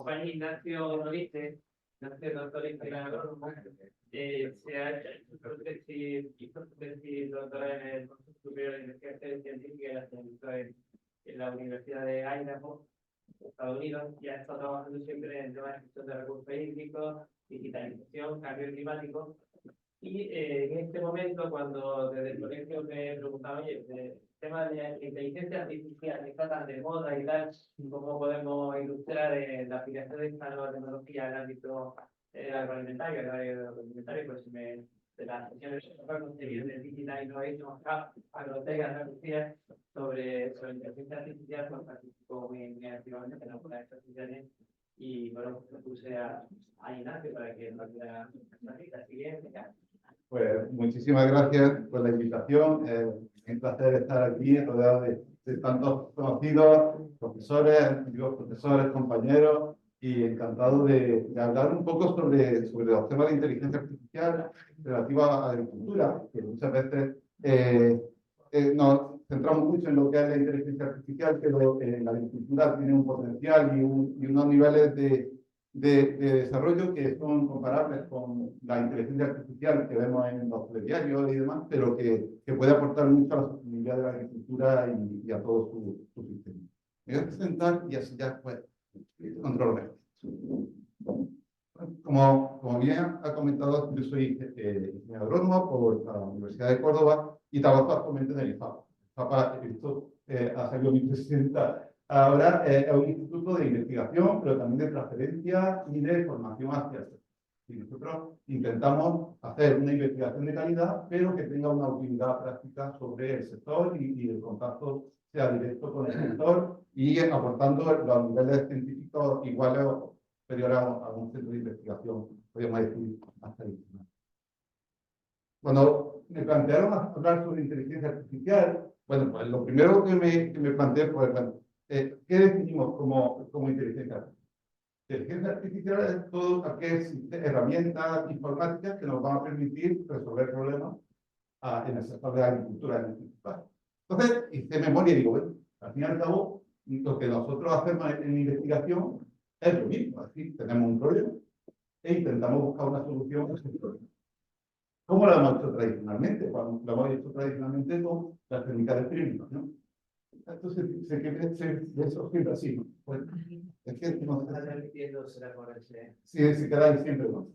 Juan Ignacio Norite, doctor en agrónomo, se ha hecho su tesis doctoral en el Consejo Superior de Investigación Científica y la Científica en la Universidad de Idaho, Estados Unidos, y ha estado trabajando siempre en temas de gestión de recursos hídricos, digitalización, cambio climático. Y en este momento, cuando desde el colegio me preguntaba, oye, el tema de la inteligencia artificial que está tan de moda y tal, ¿cómo podemos ilustrar la aplicación de esta nueva tecnología en el ámbito agroalimentario, pues de las sesiones de Digital Innovation Hub, Agrotec, Andalucía, sobre inteligencia artificial, pues participó muy activamente en algunas de estas sesiones. Y bueno, pues puse a Ignacio para que nos diera la siguiente. Pues muchísimas gracias por la invitación. Un placer estar aquí rodeado de tantos conocidos, profesores, compañeros, y encantado de hablar un poco sobre los temas de inteligencia artificial relativa a la agricultura, que muchas veces nos centramos mucho en lo que es la inteligencia artificial, pero la agricultura tiene un potencial y unos niveles de desarrollo que son comparables con la inteligencia artificial que vemos en los telediarios y demás, pero que puede aportar mucho a la sostenibilidad de la agricultura y a todo su sistema. Me voy a presentar y así ya pues controlo. Como bien ha comentado, yo soy ingeniero agrónomo por la Universidad de Córdoba y trabajo actualmente en el IFAP. Esto ha salido mi presidenta. Ahora es un instituto de investigación, pero también de transferencia y de formación hacia el sector. Y nosotros intentamos hacer una investigación de calidad, pero que tenga una utilidad práctica sobre el sector y el contacto sea directo con el sector y aportando los niveles científicos iguales o superiores a un centro de investigación, podríamos decir, más tradicional. Cuando me plantearon hablar sobre inteligencia artificial, bueno, pues lo primero que me planteé fue, bueno, ¿qué definimos como inteligencia artificial? Inteligencia artificial es todo aquellas herramientas informáticas que nos van a permitir resolver problemas en el sector de la agricultura en el principal. Entonces, hice memoria y digo, bueno, al fin y al cabo, lo que nosotros hacemos en investigación es lo mismo. Es decir, tenemos un problema e intentamos buscar una solución a ese problema. ¿Cómo lo hemos hecho tradicionalmente? Pues lo hemos hecho tradicionalmente con las técnicas de experimentación. Entonces, de eso siempre así, ¿no? Pues, es que no sé. Sí, se queda ahí siempre, ¿no?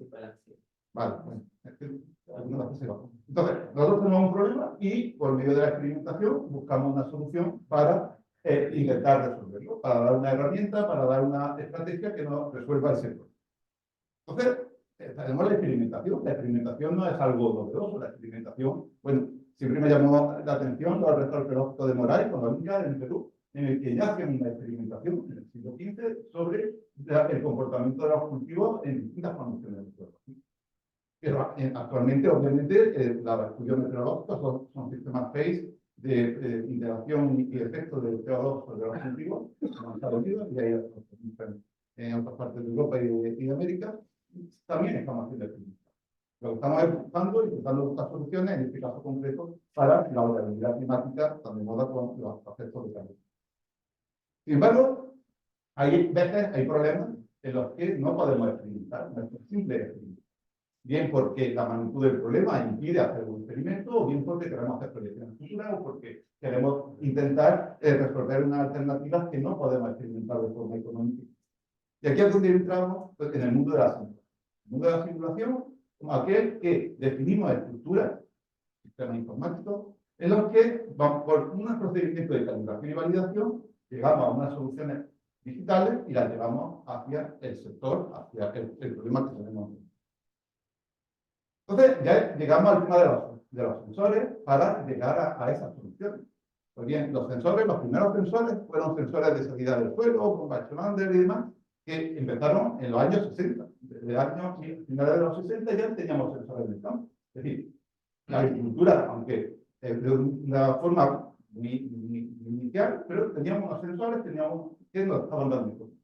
Vale, bueno, es que alguna vez se va. Entonces, nosotros tenemos un problema y por medio de la experimentación buscamos una solución para intentar resolverlo, para dar una herramienta, para dar una estrategia que nos resuelva ese problema. Entonces, tenemos la experimentación. La experimentación no es algo novedoso. La experimentación, bueno, siempre me llamó la atención los restos arqueológicos de Moray, con la Inca en Perú, en el que ya hacían una experimentación en el siglo XV sobre el comportamiento de los cultivos en distintas condiciones del suelo. Pero actualmente, obviamente, los estudios meteorológicos son sistemas PACE de interacción y efecto del CO2 sobre los cultivos en Estados Unidos y hay en otras partes de Europa y de América. También estamos haciendo experimentación. Lo que estamos es intentando buscar soluciones, en este caso concreto, para la variabilidad climática, tan de moda con los aspectos de cambio. Sin embargo, hay veces, hay problemas en los que no podemos experimentar, no es posible experimentar. Bien porque la magnitud del problema impide hacer un experimento, o bien porque queremos hacer proyecciones futuras, o porque queremos intentar resolver unas alternativas que no podemos experimentar de forma económica. Y aquí es donde entramos pues, en el mundo de la simulación. El mundo de la simulación como aquel que definimos estructuras, sistemas informáticos, en los que vamos por un procedimiento de calibración y validación, llegamos a unas soluciones digitales y las llevamos hacia el sector, hacia el problema que tenemos. Entonces, ya llegamos al tema de los sensores para llegar a esas soluciones. Pues bien, los primeros sensores fueron sensores de salida del suelo, con Batchlander y demás, que empezaron en los años 60. Desde finales de los 60 ya teníamos sensores en el campo. Es decir, la agricultura, aunque de una forma muy inicial, pero teníamos unos sensores que nos estaban dando cosas.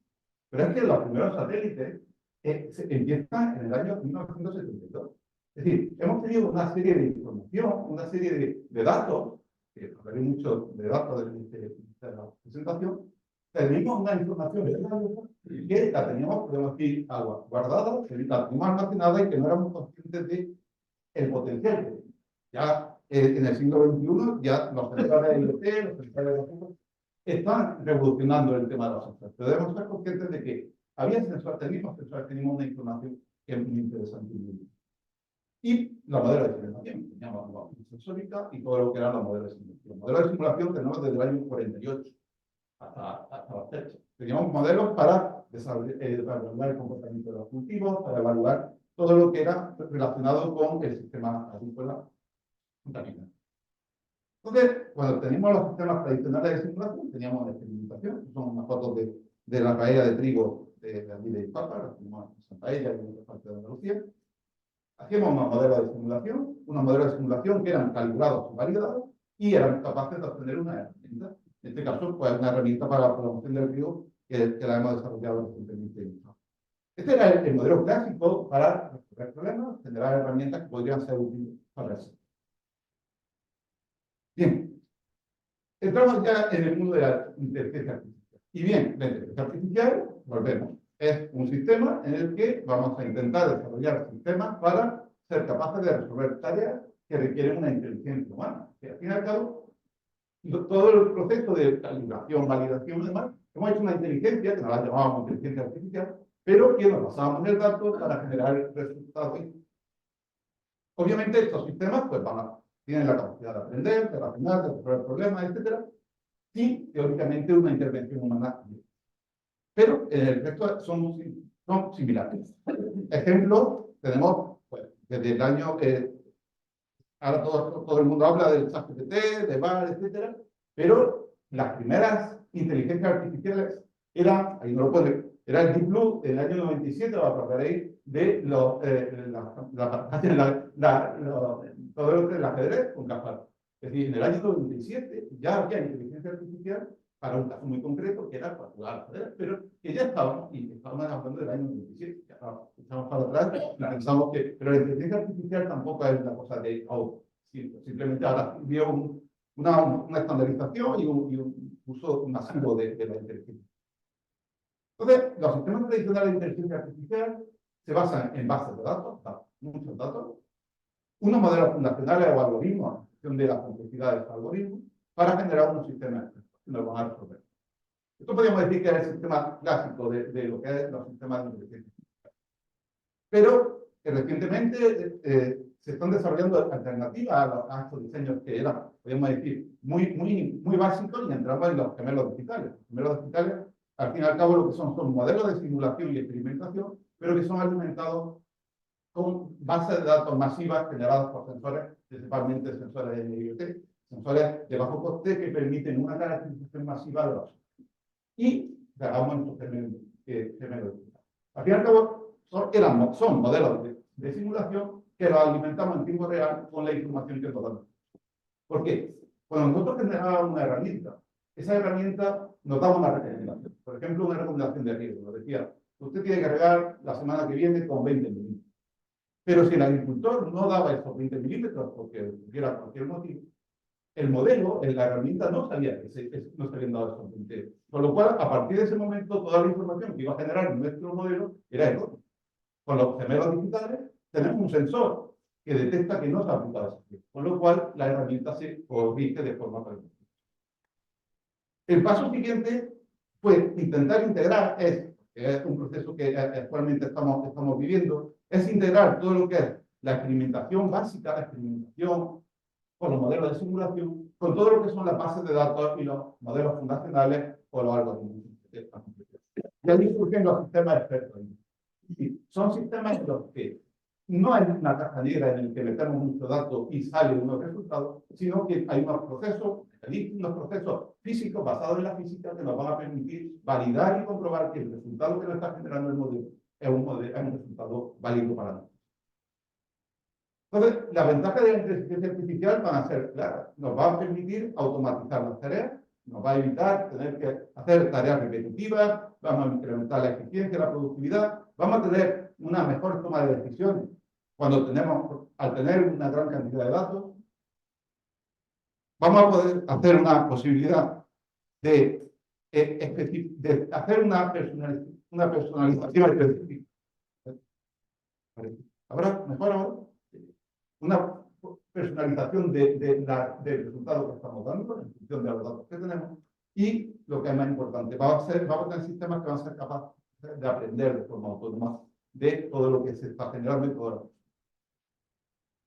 Pero es que los primeros satélites empiezan en el año 1972. Es decir, hemos tenido una serie de información, una serie de datos, que hablaré mucho de datos de la presentación, Tenemos una información que la teníamos, podemos decir, guardada, que la teníamos almacenada y que no éramos conscientes de el potencial que tenía. Ya en el siglo XXI, ya los sensores IoT, los sensores de los están revolucionando el tema de los sensores. Pero debemos ser conscientes de que había sensores, teníamos una información que es muy interesante. Y los modelos de simulación, teníamos la sensórica y todo lo que eran los modelos de simulación. Los modelos de simulación tenemos desde el año 48 hasta la fecha. Teníamos modelos para evaluar el comportamiento de los cultivos, para evaluar todo lo que era relacionado con el sistema agrícola contaminante. Entonces, cuando teníamos los sistemas tradicionales de simulación, teníamos una experimentación, que son unas fotos de la paella de trigo de allí de Papa, la tenemos en Santa Ella y en otra parte de Andalucía. Hacíamos unos modelos de simulación que eran calibrados y validados y eran capaces de obtener una herramienta. En este caso, pues una herramienta para la programación del río que la hemos desarrollado recientemente. Este era el modelo clásico para resolver problemas, generar herramientas que podrían ser útiles para eso. Bien, entramos ya en el mundo de la inteligencia artificial. Y bien, la inteligencia artificial, volvemos, es un sistema en el que vamos a intentar desarrollar sistemas para ser capaces de resolver tareas que requieren una inteligencia humana. Que al fin y al cabo, todo el proceso de calibración, validación y demás, hemos hecho una inteligencia, que no la llamábamos inteligencia artificial, pero que nos basábamos en el dato para generar resultados. Obviamente estos sistemas pues, tienen la capacidad de aprender, de razonar, de resolver problemas, etc. Y teóricamente una intervención humana. Pero en el resto son similares. Ejemplos, tenemos pues, desde el año... ahora todo el mundo habla del ChatGPT, de VAR, etc. Pero las primeras inteligencias artificiales eran, ahí no lo pueden ver, era el Deep Blue en el año 97, os acordaréis de todo lo que es el ajedrez con Kasparov. Es decir, en el año 97 ya había inteligencia artificial para un caso muy concreto, que era para jugar al ajedrez, pero que ya estábamos hablando del año 97, ya estamos para atrás, pensamos que, pero la inteligencia artificial tampoco es una cosa de auto, simplemente ahora vio una estandarización y un uso masivo de la inteligencia. Entonces, los sistemas tradicionales de inteligencia artificial se basan en bases de datos, muchos datos, unos modelos fundacionales o algoritmos, en función de las complejidades de estos algoritmos, para generar unos sistemas que nos van a resolver. Esto podríamos decir que es el sistema clásico de lo que es los sistemas de inteligencia artificial. Pero recientemente se están desarrollando alternativas a estos diseños que eran, podríamos decir, muy básicos y entramos en los gemelos digitales. Los gemelos digitales, al fin y al cabo, lo que son modelos de simulación y experimentación, pero que son alimentados con bases de datos masivas generadas por sensores, principalmente sensores de IoT, sensores de bajo coste que permiten una caracterización masiva de los y hagamos estos gemelos digitales. Al fin y al cabo, son modelos de simulación que los alimentamos en tiempo real con la información que nos dan. ¿Por qué? Cuando nosotros generábamos una herramienta, esa herramienta nos daba una recomendación. Por ejemplo, una recomendación de riesgo. Nos decía, usted tiene que regar la semana que viene con 20 milímetros. Pero si el agricultor no daba esos 20 milímetros, porque hubiera cualquier motivo, el modelo, la herramienta no sabía que no se habían dado esos 20. Con lo cual, a partir de ese momento, toda la información que iba a generar nuestro modelo era errónea. Con los gemelos digitales, tenemos un sensor que detecta que no se ha aplicado ese, con lo cual la herramienta se corrige de forma permanente. El paso siguiente fue intentar integrar, es un proceso que actualmente estamos viviendo, es integrar todo lo que es la experimentación básica, la experimentación con los modelos de simulación, con todo lo que son las bases de datos y los modelos fundacionales o los algoritmos. Y ahí surgen los sistemas expertos. Son sistemas en los que no hay una caja negra en el que metemos muchos datos y salen unos resultados, sino que hay unos procesos físicos basados en la física que nos van a permitir validar y comprobar que el resultado que nos está generando el modelo es un resultado válido para nosotros. Entonces, las ventajas de la inteligencia artificial van a ser claras. Nos va a permitir automatizar las tareas, nos va a evitar tener que hacer tareas repetitivas, vamos a incrementar la eficiencia, la productividad, vamos a tener una mejor toma de decisiones al tener una gran cantidad de datos, vamos a poder hacer una posibilidad de de hacer una personalización específica. ¿Ahora? ¿Mejor ahora? Una personalización del resultado que estamos dando en función de los datos que tenemos. Y lo que es más importante, vamos a tener sistemas que van a ser capaces de aprender de forma autónoma de todo lo que se está generando y todo lo que...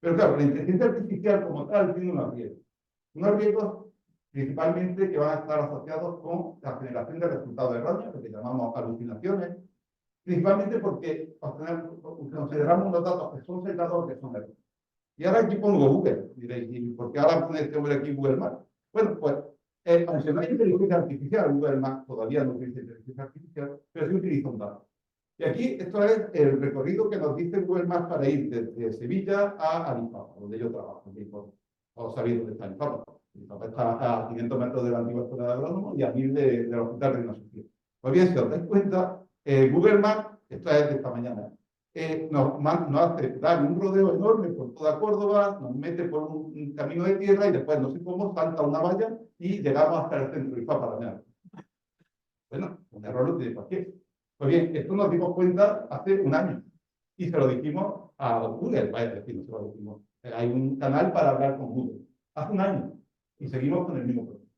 Pero claro, la inteligencia artificial como tal tiene unos riesgos. Unos riesgos principalmente que van a estar asociados con la generación de resultados erróneos, lo que llamamos alucinaciones, principalmente porque consideramos los datos que son sesgados o que son erróneos. Y ahora aquí pongo Google, diréis, ¿y por qué ahora pone este hombre aquí Google Maps? Bueno, pues, aunque no hay inteligencia artificial, Google Maps todavía no utiliza inteligencia artificial, pero sí utiliza un dato. Y aquí, esto es el recorrido que nos dice Google Maps para ir desde Sevilla a Alifaba, donde yo trabajo. O sabéis dónde está Alifaba. Alifaba está a 500 metros de la antigua escuela de agrónomos y a 1000 del Hospital Reina Sofía. Pues bien, si os dais cuenta, Google Maps, esto es de esta mañana, nos hace dar un rodeo enorme por toda Córdoba, nos mete por un camino de tierra y después, no sé cómo, salta una valla y llegamos hasta el centro de Ifá para nada. Bueno, un error lo tiene cualquiera. Pues bien, esto nos dimos cuenta hace un año y se lo dijimos a Google, vaya, decir, no se lo dijimos. Hay un canal para hablar con Google. Hace un año y seguimos con el mismo problema.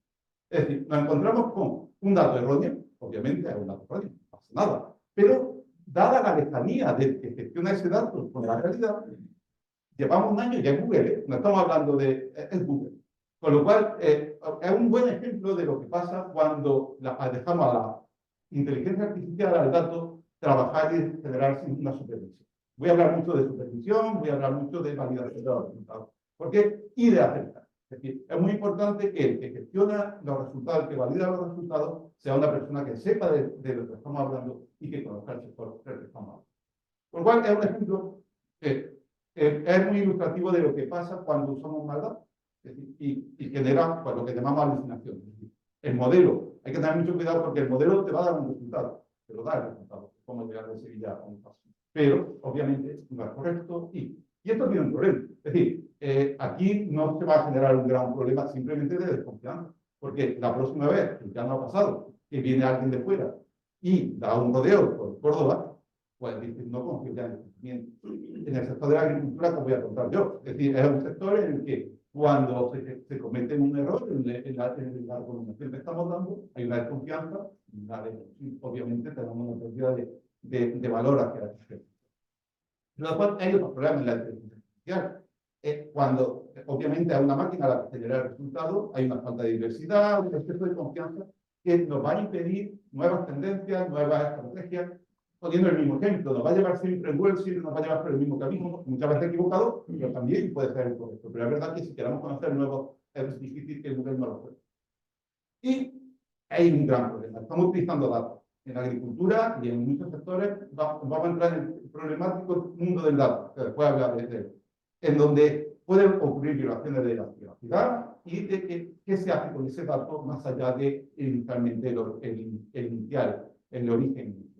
Es decir, nos encontramos con un dato erróneo, obviamente hay un dato erróneo, no pasa nada, pero dada la lejanía del que gestiona ese dato con la realidad, llevamos un año ya en Google, no estamos hablando de Google. Con lo cual, es un buen ejemplo de lo que pasa cuando dejamos a la inteligencia artificial, al dato, trabajar y generar sin una supervisión. Voy a hablar mucho de supervisión, voy a hablar mucho de validación de los resultados. Porque, y de acertar. Es decir, es muy importante que el que gestiona los resultados, el que valida los resultados, sea una persona que sepa de lo que estamos hablando y que conozca el sector del que estamos hablando. Por lo cual, es un ejemplo que es muy ilustrativo de lo que pasa cuando usamos mal datos. Y genera pues, lo que llamamos alucinación. El modelo, hay que tener mucho cuidado porque el modelo te va a dar un resultado, te lo da el resultado, como llegar de Sevilla a un paso. Pero, obviamente, no es correcto y esto tiene un problema. Es decir, aquí no se va a generar un gran problema simplemente de desconfianza, porque la próxima vez, que ya no ha pasado, que viene alguien de fuera y da un rodeo por Córdoba, pues dice, no confío ya en el conocimiento. En el sector de la agricultura, te voy a contar yo. Es decir, es un sector en el que cuando se comete un error en la argumentación que estamos dando, hay una desconfianza, obviamente tenemos una pérdida de valor hacia la gente. Lo cual hay otros problemas en la inteligencia artificial. Cuando, obviamente, hay una máquina a la que genera el resultado, hay una falta de diversidad, un exceso de confianza que nos va a impedir nuevas tendencias, nuevas estrategias. Poniendo el mismo ejemplo, nos va a llevar siempre en Google, siempre nos va a llevar por el mismo camino, muchas veces equivocado, pero también puede ser incorrecto. Pero es verdad que si queremos conocer nuevos, es difícil que Google no lo pueda. Y hay un gran problema. Estamos utilizando datos. En la agricultura y en muchos sectores vamos a entrar en el problemático mundo del dato, que después hablaré de él, en donde pueden ocurrir violaciones de la privacidad y de qué se hace con ese dato más allá de inicialmente el inicial, el origen.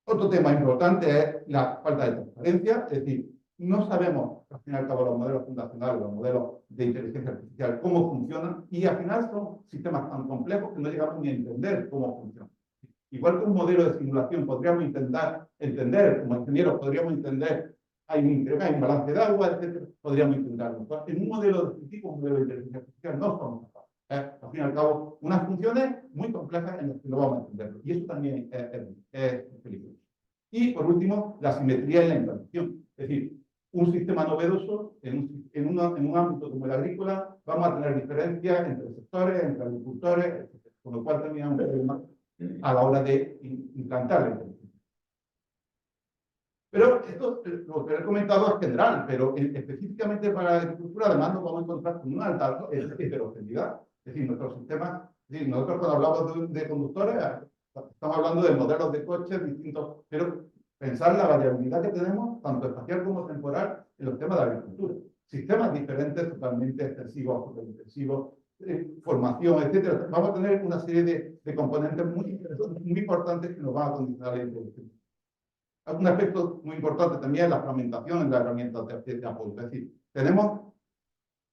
Otro tema importante es la falta de transparencia, es decir, no sabemos, al fin y al cabo, los modelos fundacionales, los modelos de inteligencia artificial, cómo funcionan, y al final son sistemas tan complejos que no llegamos ni a entender cómo funcionan. Igual que un modelo de simulación podríamos intentar entender, como ingenieros podríamos entender, hay un balance de agua, etc., podríamos intentarlo. En un modelo de este tipo, un modelo de inteligencia artificial, no somos capaces. Al fin y al cabo, unas funciones muy complejas en las que no vamos a entenderlo. Y eso también es peligroso. Y, por último, la simetría en la implantación. Es decir, un sistema novedoso en un ámbito como el agrícola, vamos a tener diferencias entre sectores, entre agricultores, etc. Con lo cual también hay un problema a la hora de implantar la inteligencia. Pero esto, lo que he comentado es general, pero específicamente para la agricultura, además nos vamos a encontrar con una alta heterogeneidad. Es decir, nuestros sistemas, es decir, nosotros cuando hablamos de conductores, estamos hablando de modelos de coches distintos, pero pensar la variabilidad que tenemos, tanto espacial como temporal, en los temas de agricultura. Sistemas diferentes, totalmente extensivos, superintensivos, formación, etcétera. Vamos a tener una serie de componentes muy interesantes, muy importantes que nos van a condicionar la inteligencia. Un aspecto muy importante también es la fragmentación en las herramientas de apoyo. Es decir, tenemos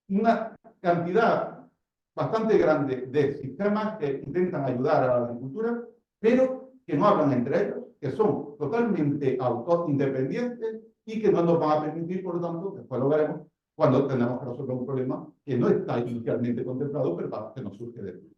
una cantidad bastante grande de sistemas que intentan ayudar a la agricultura, pero que no hablan entre ellos, que son totalmente independientes y que no nos van a permitir, por lo tanto, después lo veremos, cuando tenemos que resolver un problema que no está inicialmente contemplado, pero que nos surge de él.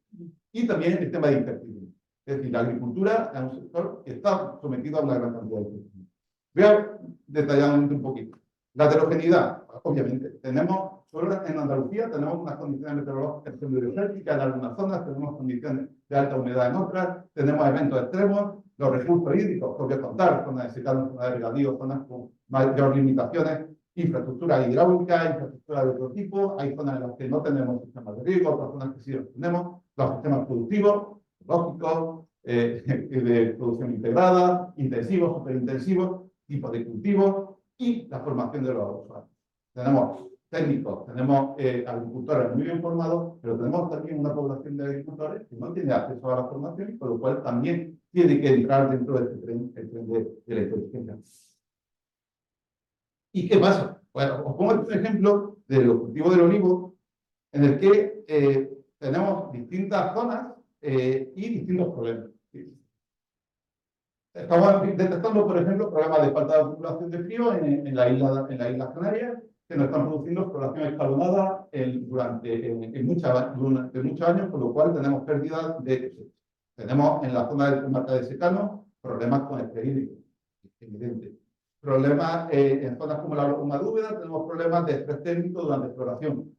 Y también el tema de incertidumbre. Es decir, la agricultura es un sector que está sometido a una gran cantidad de incertidumbre. Voy a detalladamente un poquito. La heterogeneidad, obviamente, tenemos, solo en Andalucía tenemos unas condiciones meteorológicas desérticas en algunas zonas, tenemos condiciones de alta humedad en otras, tenemos eventos extremos, los recursos hídricos, que voy a contar, zonas de secano, zonas de regadío, zonas con mayor limitaciones, infraestructura hidráulica, infraestructura de otro tipo, hay zonas en las que no tenemos sistemas de riego, otras zonas que sí los tenemos, los sistemas productivos, lógicos, de producción integrada, intensivos, superintensivos, tipos de cultivos y la formación de los usuarios. Tenemos técnicos, tenemos agricultores muy bien formados, pero tenemos también una población de agricultores que no tiene acceso a la formación, por lo cual también tiene que entrar dentro de este tren de la inteligencia. ¿Y qué pasa? Bueno, os pongo un ejemplo de los cultivos del olivo, en el que tenemos distintas zonas y distintos problemas. Estamos detectando, por ejemplo, problemas de falta de acumulación de frío en las Islas Canarias, que nos están produciendo floración escalonada durante muchos años, con lo cual tenemos pérdidas de cosecha. Tenemos en la zona del marca de secano problemas con estrés hídrico, evidente. Problemas en zonas como la laguna de Úbeda, tenemos problemas de estrés térmico durante floración.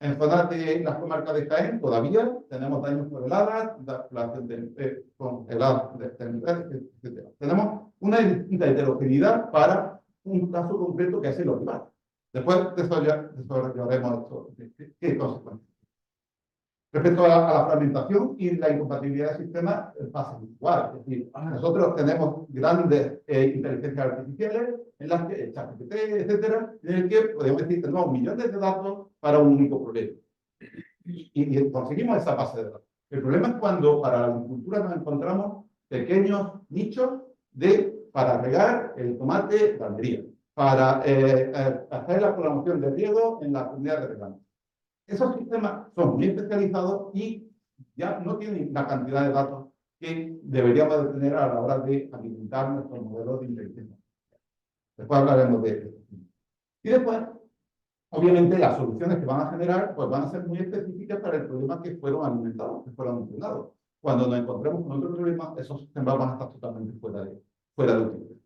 En zonas de las comarcas de Jaén todavía tenemos daños por heladas, con heladas, etc. Tenemos una distinta heterogeneidad para un caso concreto que es el olivar. Después desarrollaremos esto. ¿Qué consecuencias? Respecto a la fragmentación y la incompatibilidad del sistema, pasa igual. Es decir, nosotros tenemos grandes inteligencias artificiales en las que, ChatGPT, etcétera, en el que podemos decir que tenemos millones de datos para un único problema. Y conseguimos esa base de datos. El problema es cuando para la agricultura nos encontramos pequeños nichos para regar el tomate de almería, para hacer la programación de riego en la comunidad de regantes. Esos sistemas son muy especializados y ya no tienen la cantidad de datos que deberíamos de tener a la hora de alimentar nuestros modelos de inteligencia. Después hablaremos de esto. Y después, obviamente, las soluciones que van a generar pues van a ser muy específicas para el problema que fueron alimentados, que fueron entrenados. Cuando nos encontremos con otro problema, esos sistemas van a estar totalmente fuera de utilidad.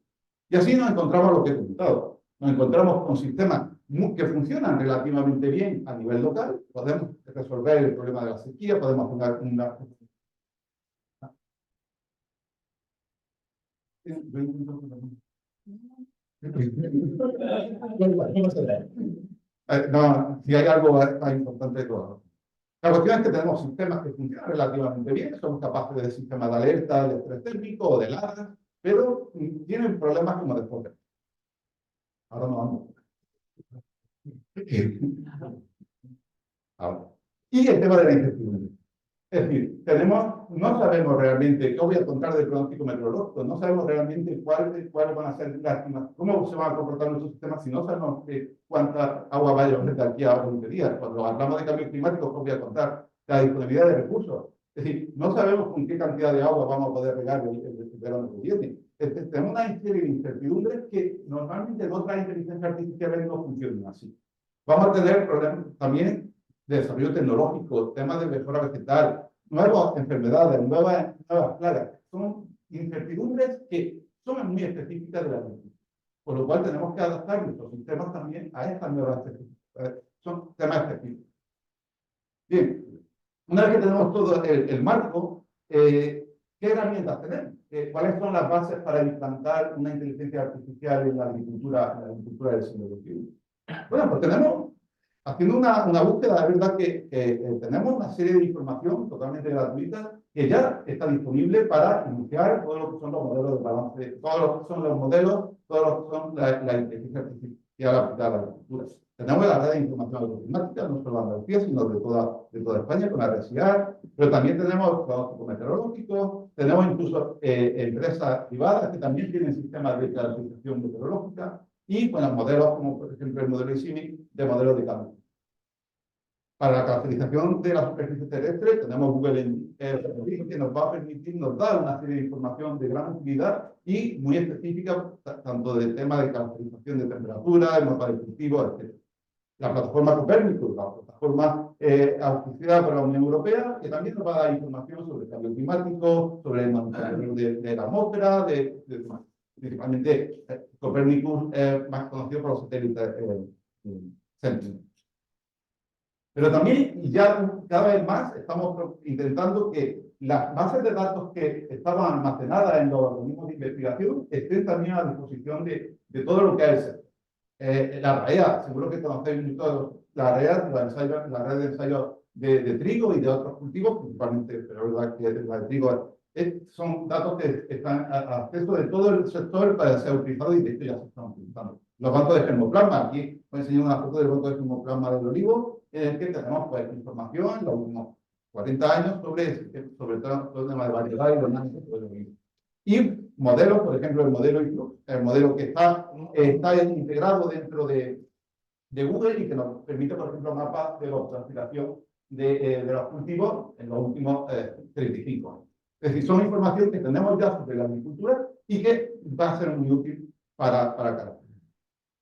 Y así nos encontramos lo que he comentado. Nos encontramos con sistemas que funcionan relativamente bien a nivel local. Podemos resolver el problema de la sequía, podemos poner una... No, si hay algo más importante de todo. La cuestión es que tenemos sistemas que funcionan relativamente bien, somos capaces de sistemas de alerta, de estrés térmico o de heladas, pero tienen problemas como de poder. Ahora no vamos. Ahora. Y el tema de la incertidumbre. Es decir, no sabemos realmente, ¿qué voy a contar del pronóstico meteorológico? No sabemos realmente cuáles van a ser las estimaciones, cómo se van a comportar nuestros sistemas si no sabemos cuánta agua va a llover de aquí a 20 días. Cuando hablamos de cambio climático, ¿qué voy a contar? La disponibilidad de recursos. Es decir, no sabemos con qué cantidad de agua vamos a poder regar el verano que viene. Tenemos una serie de incertidumbres que normalmente en otras inteligencias artificiales no funcionan así. Vamos a tener problemas también de desarrollo tecnológico, temas de mejora vegetal, nuevas enfermedades, nuevas plagas. Son incertidumbres que son muy específicas de la agricultura. Por lo cual tenemos que adaptar nuestros sistemas también a estas nuevas específicas. Son temas específicos. Bien, una vez que tenemos todo el marco, ¿qué herramientas tenemos? ¿Cuáles son las bases para implantar una inteligencia artificial en la agricultura del siglo XXI? Bueno, pues tenemos, haciendo una búsqueda, la verdad que tenemos una serie de información totalmente gratuita que ya está disponible para iniciar todo lo que son los modelos de balance, todos lo que son los modelos, todo lo que son la inteligencia artificial aplicada a la agricultura. Tenemos la red de información agroclimática, no solo de Andalucía, sino de toda España, con la RSIAR, pero también tenemos pronósticos meteorológicos, tenemos incluso empresas privadas que también tienen sistemas de clasificación meteorológica, y con los modelos como por ejemplo el modelo ICIMI de modelos de cambio. Para la caracterización de la superficie terrestre tenemos Google Earth, que nos va a permitir, nos da una serie de información de gran utilidad y muy específica, tanto del tema de caracterización de temperatura, el mapa de cultivo, etc. La plataforma Copérnico, la plataforma auspiciada por la Unión Europea, que también nos va a dar información sobre el cambio climático, sobre el mantenimiento de la atmósfera, principalmente Copérnico es más conocido por los satélites Sentinel. Pero también, y ya cada vez más, estamos intentando que las bases de datos que estaban almacenadas en los organismos de investigación estén también a disposición de todo lo que es el sector. La RAEA, seguro que conocéis mucho la RAEA, la red de ensayos de trigo y de otros cultivos, principalmente, pero es verdad que la de trigo son datos que están a acceso de todo el sector para ser utilizados y de hecho ya se están utilizando. Los bancos de germoplasma, aquí os enseño una foto del banco de germoplasma del olivo, en el que tenemos pues, información en los últimos 40 años sobre todo el tema de variedad y dinámica del olivo. Y modelos, por ejemplo, el modelo que está integrado dentro de Google y que nos permite, por ejemplo, mapas de la transpiración de los cultivos en los últimos 35 años. Es decir, son información que tenemos ya sobre la agricultura y que va a ser muy útil para caracterizar.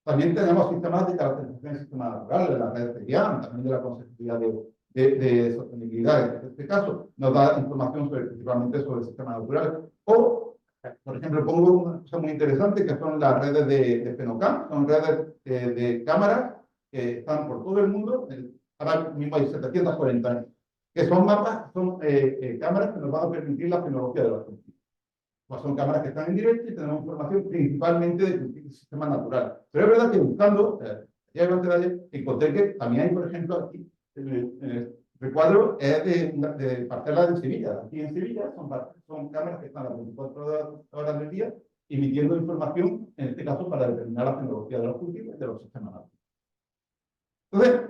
También tenemos sistemas de caracterización de sistemas naturales, la red de GIAN, también de la Consejería de Sostenibilidad. En este caso, nos da información principalmente sobre sistemas naturales. O, por ejemplo, pongo una cosa muy interesante que son las redes de FENOCAM, son redes de cámaras que están por todo el mundo. Ahora mismo hay 740, que son mapas, son cámaras que nos van a permitir la tecnología de los cultivos. Pues son cámaras que están en directo y tenemos información principalmente de sistemas naturales. Pero es verdad que buscando, encontré que también hay, por ejemplo, aquí, el recuadro es de parcelas de Sevilla. Aquí en Sevilla son cámaras que están a las 24 horas del día emitiendo información, en este caso, para determinar la tecnología de los cultivos y de los sistemas naturales. Entonces,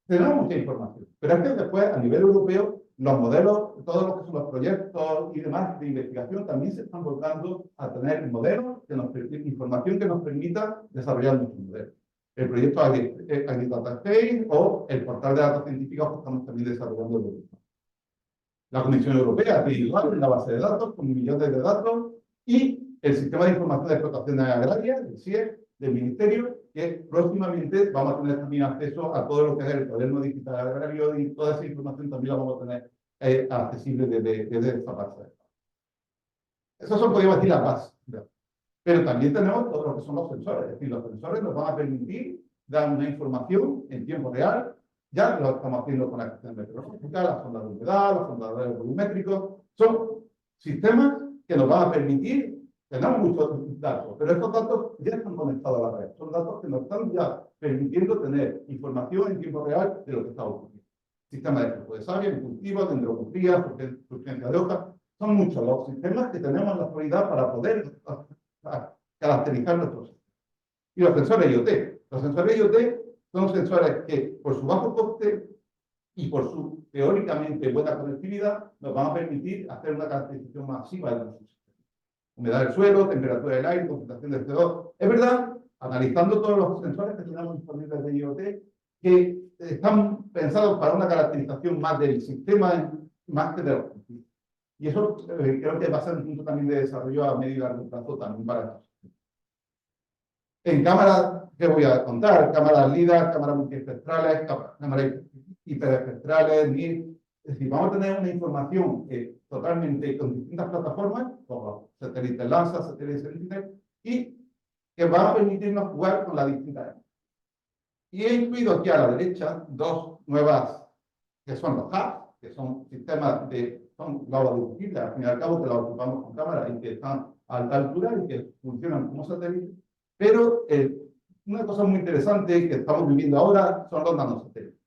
tenemos mucha información, pero es que después, a nivel europeo, los modelos, todos los que son los proyectos y demás de investigación también se están volcando a tener modelos que nos permiten información que nos permita desarrollar nuestros modelos. El proyecto AgriData Space o el portal de datos científicos que estamos también desarrollando en Europa. La Comisión Europea tiene igual la base de datos con millones de datos y el Sistema de Información de Explotaciones Agrarias, el SIEG, del Ministerio, que próximamente vamos a tener también acceso a todo lo que es el cuaderno digital agrario y toda esa información también la vamos a tener accesible desde esta base. Esas son, podríamos decir, las bases. Pero también tenemos todo lo que son los sensores. Es decir, los sensores nos van a permitir dar una información en tiempo real. Ya lo estamos haciendo con la estación meteorológica, las sondas de humedad, los sondadores volumétricos. Son sistemas que nos van a permitir. Tenemos muchos datos, pero estos datos ya están conectados a la red. Son datos que nos están ya permitiendo tener información en tiempo real de lo que está ocurriendo. Sistema de flujo de savia, en cultivos, dendrometría, surgencia de hojas. Son muchos los sistemas que tenemos en la actualidad para poder caracterizar nuestros sistemas. Y los sensores IoT. Los sensores IoT son sensores que, por su bajo coste y por su teóricamente buena conectividad, nos van a permitir hacer una caracterización masiva de nuestros sistemas. Humedad del suelo, temperatura del aire, concentración de CO2. Es verdad, analizando todos los sensores que tenemos disponibles de IoT, que están pensados para una caracterización más del sistema, más que de los cultivos. Y eso creo que va a ser un punto también de desarrollo a medio y largo plazo también para estos sistemas. En cámaras, ¿qué voy a contar? Cámaras LIDAR, cámaras multiespectrales, cámaras hiperespectrales, MIR. Es decir, vamos a tener una información totalmente con distintas plataformas, como satélites Landsat, satélites Sentinel, y que van a permitirnos jugar con las distintas. Y he incluido aquí a la derecha dos nuevas, que son los hubs, que son sistemas son globos dirigibles, al fin y al cabo que los ocupamos con cámaras y que están a alta altura y que funcionan como satélites. Pero una cosa muy interesante que estamos viviendo ahora son los nanosatélites.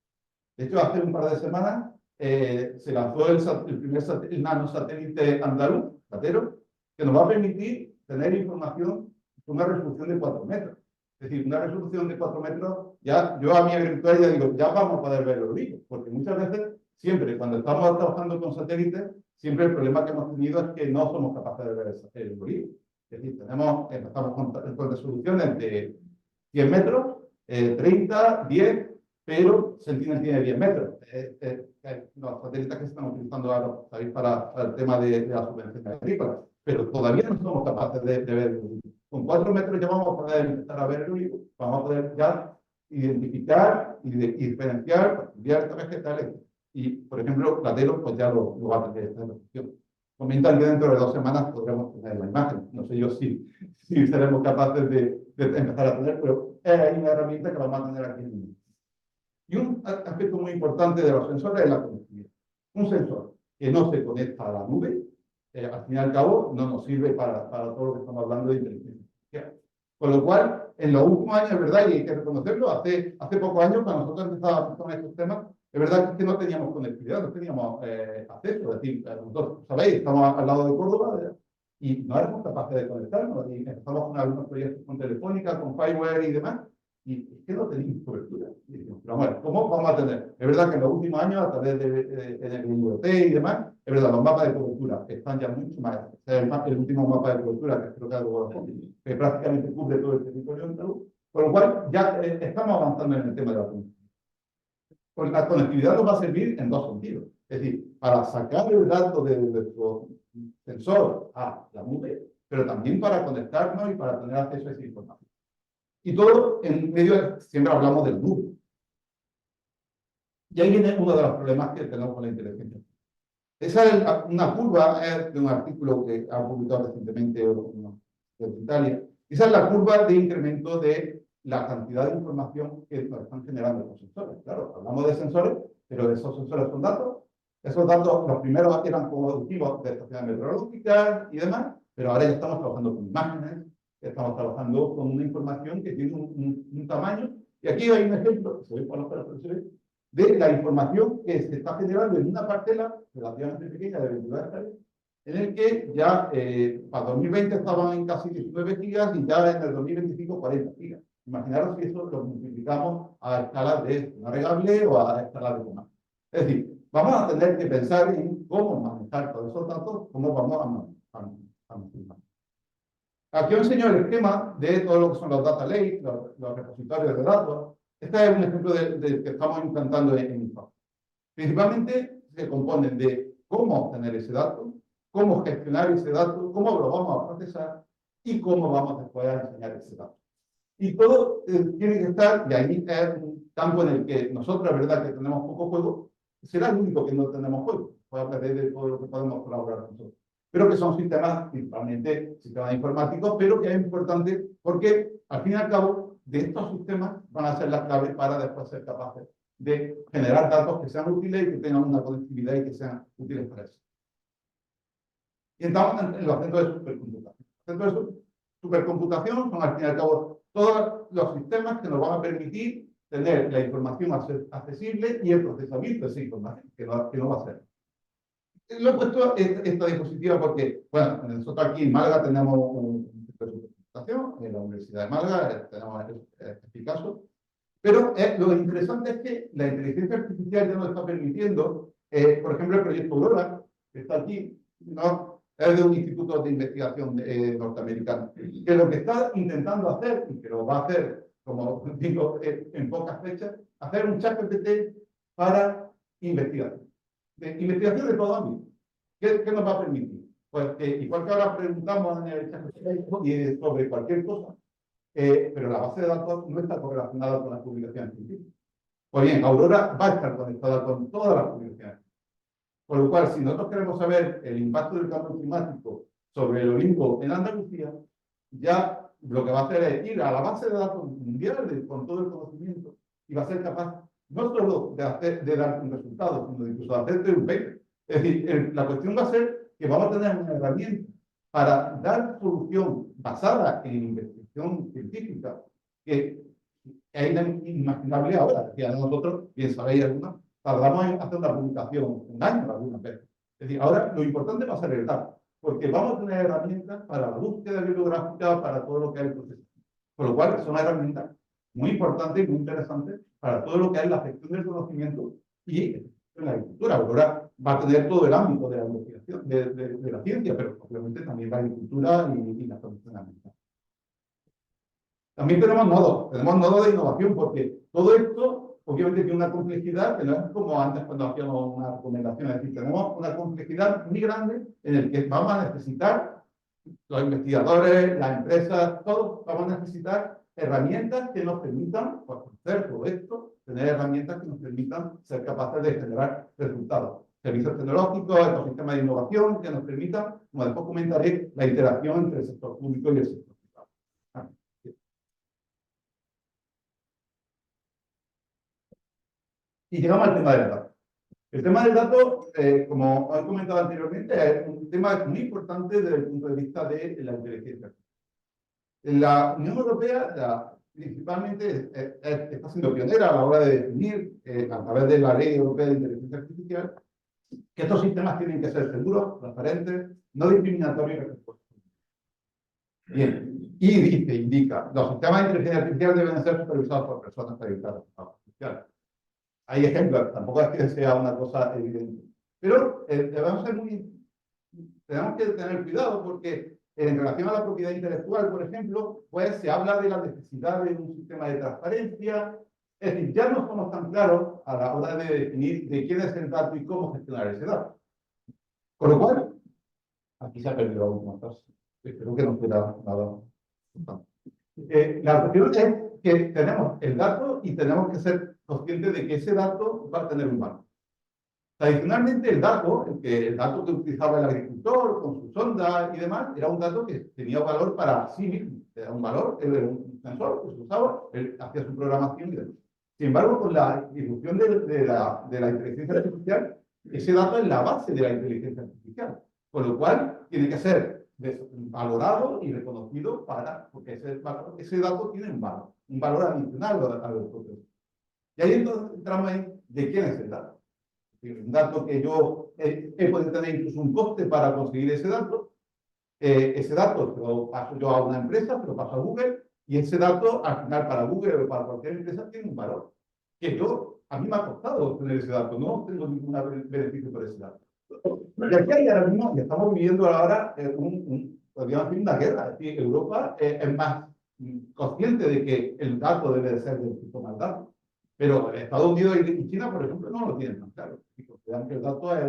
De hecho, hace un par de semanas se lanzó el primer nanosatélite andaluz, Platero, que nos va a permitir tener información con una resolución de 4 metros. Es decir, una resolución de 4 metros, ya yo a mi agricultura ya digo, ya vamos a poder ver los olivos, porque muchas veces, siempre, cuando estamos trabajando con satélites, siempre el problema que hemos tenido es que no somos capaces de ver el olivo. Es decir, empezamos con resoluciones de 100 metros, 30, 10, pero Sentinel tiene 10 metros. Los satélites que se están utilizando ahora, ¿sabéis? Para el tema de la subvención agrícola, pero todavía no somos capaces de ver el olivo. Con 4 metros ya vamos a poder empezar a ver el olivo, vamos a poder ya identificar y diferenciar ciertas vegetales. Y, por ejemplo, Platero, pues ya lo va a tener esta opción. Comentan que dentro de 2 semanas podremos tener la imagen. No sé yo si seremos capaces de empezar a tener, pero es una herramienta que vamos a tener aquí en el mundo. Y un aspecto muy importante de los sensores es la conectividad. Un sensor que no se conecta a la nube, al fin y al cabo, no nos sirve para todo lo que estamos hablando de inteligencia artificial. Con lo cual, en los últimos años, es verdad, y hay que reconocerlo, hace pocos años, cuando nosotros empezábamos con estos temas, es verdad que no teníamos conectividad, no teníamos acceso. Es decir, nosotros, sabéis, estamos al lado de Córdoba y no éramos capaces de conectarnos. Y empezamos con algunos proyectos con Telefónica, con Fireware y demás, y es que no teníamos cobertura. Y dijimos, pero bueno, ¿cómo vamos a tener? Es verdad que en los últimos años, a través de el IoT y demás, es verdad, los mapas de cobertura están ya mucho más. El último mapa de cobertura, que creo que es de Vodafone, que prácticamente cubre todo el territorio andaluz, con lo cual ya estamos avanzando en el tema de la conectividad. Pues la conectividad nos va a servir en dos sentidos. Es decir, para sacar el dato de nuestro sensor a la nube, pero también para conectarnos y para tener acceso a esa información. Y todo en medio, siempre hablamos del nube. Y ahí viene uno de los problemas que tenemos con la inteligencia. Esa es una curva de un artículo que ha publicado recientemente de Italia. Esa es la curva de incremento de la cantidad de información que nos están generando los sensores. Claro, hablamos de sensores, pero esos sensores son datos. Esos datos, los primeros eran productivos de estaciones meteorológicas y demás, pero ahora ya estamos trabajando con imágenes, estamos trabajando con una información que tiene un tamaño. Y aquí hay un ejemplo, que se ve por los pelos, de la información que se está generando en una parcela relativamente pequeña de 22 hectáreas, en el que ya para 2020 estaban en casi 19 gigas y ya en el 2025 40 gigas. Imaginaros si eso lo multiplicamos a escala de navegable o a escala de comando. Es decir, vamos a tener que pensar en cómo manejar todos esos datos, cómo vamos a manejar. Aquí os enseño el esquema de todo lo que son los data lakes, los repositorios de datos. Este es un ejemplo de que estamos implantando en INFA. Principalmente se componen de cómo obtener ese dato, cómo gestionar ese dato, cómo lo vamos a procesar y cómo vamos después a enseñar ese dato. Y todo tiene que estar, y ahí es un campo en el que nosotros, es verdad que tenemos poco juego, será el único que no tenemos juego, puede aprender de todo lo que podemos colaborar nosotros. Pero que son sistemas, principalmente sistemas informáticos, pero que es importante porque, al fin y al cabo, de estos sistemas van a ser las claves para después ser capaces de generar datos que sean útiles y que tengan una conectividad y que sean útiles para eso. Y estamos en los centros de supercomputación. Los centros de supercomputación son, al fin y al cabo, todos los sistemas que nos van a permitir tener la información accesible y el procesamiento de esa información, que no va a ser. Lo he puesto esta diapositiva porque, bueno, nosotros aquí en Málaga tenemos un centro de supercomputación, en la Universidad de Málaga tenemos este caso, pero lo interesante es que la inteligencia artificial ya nos está permitiendo, por ejemplo, el proyecto Aurora, que está aquí, ¿no? Es de un instituto de investigación norteamericano, que lo que está intentando hacer, y que lo va a hacer, como digo, en pocas fechas, hacer un ChatGPT para investigación. Investigación de todo ámbito. ¿Qué nos va a permitir? Pues igual que ahora preguntamos en el ChatGPT sobre cualquier cosa, pero la base de datos no está correlacionada con las publicaciones científicas. Pues bien, Aurora va a estar conectada con todas las publicaciones. Por lo cual, si nosotros queremos saber el impacto del cambio climático sobre el olivo en Andalucía, ya lo que va a hacer es ir a la base de datos mundial con todo el conocimiento y va a ser capaz no solo de dar un resultado, sino incluso de hacerte un paper. Es decir, la cuestión va a ser que vamos a tener una herramienta para dar solución basada en investigación científica que es inimaginable ahora. Ya nosotros, bien sabéis algunos, tardamos en hacer una publicación un año algunas veces. Es decir, ahora lo importante va a ser el dato, porque vamos a tener herramientas para la búsqueda bibliográfica, para todo lo que es el proceso. Por lo cual, son herramientas muy importantes y muy interesantes para todo lo que es la gestión del conocimiento y en la agricultura. Ahora va a tener todo el ámbito de la investigación, de la ciencia, pero obviamente también la agricultura y la producción ambiental. También tenemos nodos de innovación, porque todo esto obviamente tiene una complejidad que no es como antes cuando hacíamos una recomendación, es decir, tenemos una complejidad muy grande en el que vamos a necesitar, los investigadores, las empresas, todos vamos a necesitar herramientas que nos permitan, pues, hacer todo esto, tener herramientas que nos permitan ser capaces de generar resultados. Servicios tecnológicos, ecosistemas de innovación que nos permitan, como después comentaré, la interacción entre el sector público y el sector privado. Y llegamos al tema del dato. El tema del dato, como he comentado anteriormente, es un tema muy importante desde el punto de vista de la inteligencia artificial. La Unión Europea principalmente está siendo pionera a la hora de definir, a través de la Ley Europea de Inteligencia Artificial, que estos sistemas tienen que ser seguros, transparentes, no discriminatorios y respetuosos. Bien, y indica, los sistemas de inteligencia artificial deben ser supervisados por personas para evitar fraude artificial. Hay ejemplos, tampoco es que sea una cosa evidente. Pero tenemos que tener cuidado porque en relación a la propiedad intelectual, por ejemplo, pues se habla de la necesidad de un sistema de transparencia. Es decir, ya no somos tan claros a la hora de definir de quién es el dato y cómo gestionar ese dato. Con lo cual, aquí se ha perdido la última frase. Espero que no fuera nada. La cuestión es que tenemos el dato y tenemos que ser conscientes de que ese dato va a tener un valor. Tradicionalmente el dato que utilizaba el agricultor con sus sondas y demás, era un dato que tenía valor para sí mismo. Era un valor, era un sensor que se usaba, él hacía su programación y demás. Sin embargo, con la irrupción de la inteligencia artificial, ese dato es la base de la inteligencia artificial. Con lo cual, tiene que ser valorado y reconocido porque ese dato tiene un valor adicional a los otros. Y ahí entonces entramos en de quién es el dato. Un dato que yo he podido tener incluso un coste para conseguir ese dato se lo paso yo a una empresa, se lo paso a Google, y ese dato al final para Google o para cualquier empresa tiene un valor. Que a mí me ha costado obtener ese dato, no tengo ningún beneficio por ese dato. Y aquí hay ahora mismo, y estamos viviendo ahora podríamos decir una guerra. Es decir, Europa es más consciente de que el dato debe de ser del tipo más dato. Pero Estados Unidos y China, por ejemplo, no lo tienen tan claro. Y consideran que el dato es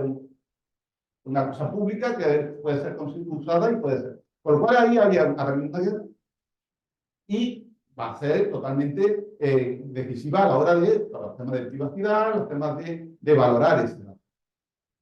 una cosa pública que puede ser usada y puede ser. Por lo cual ahí había una guerra y va a ser totalmente decisiva a la hora de los temas de privacidad, los temas de valorar ese dato.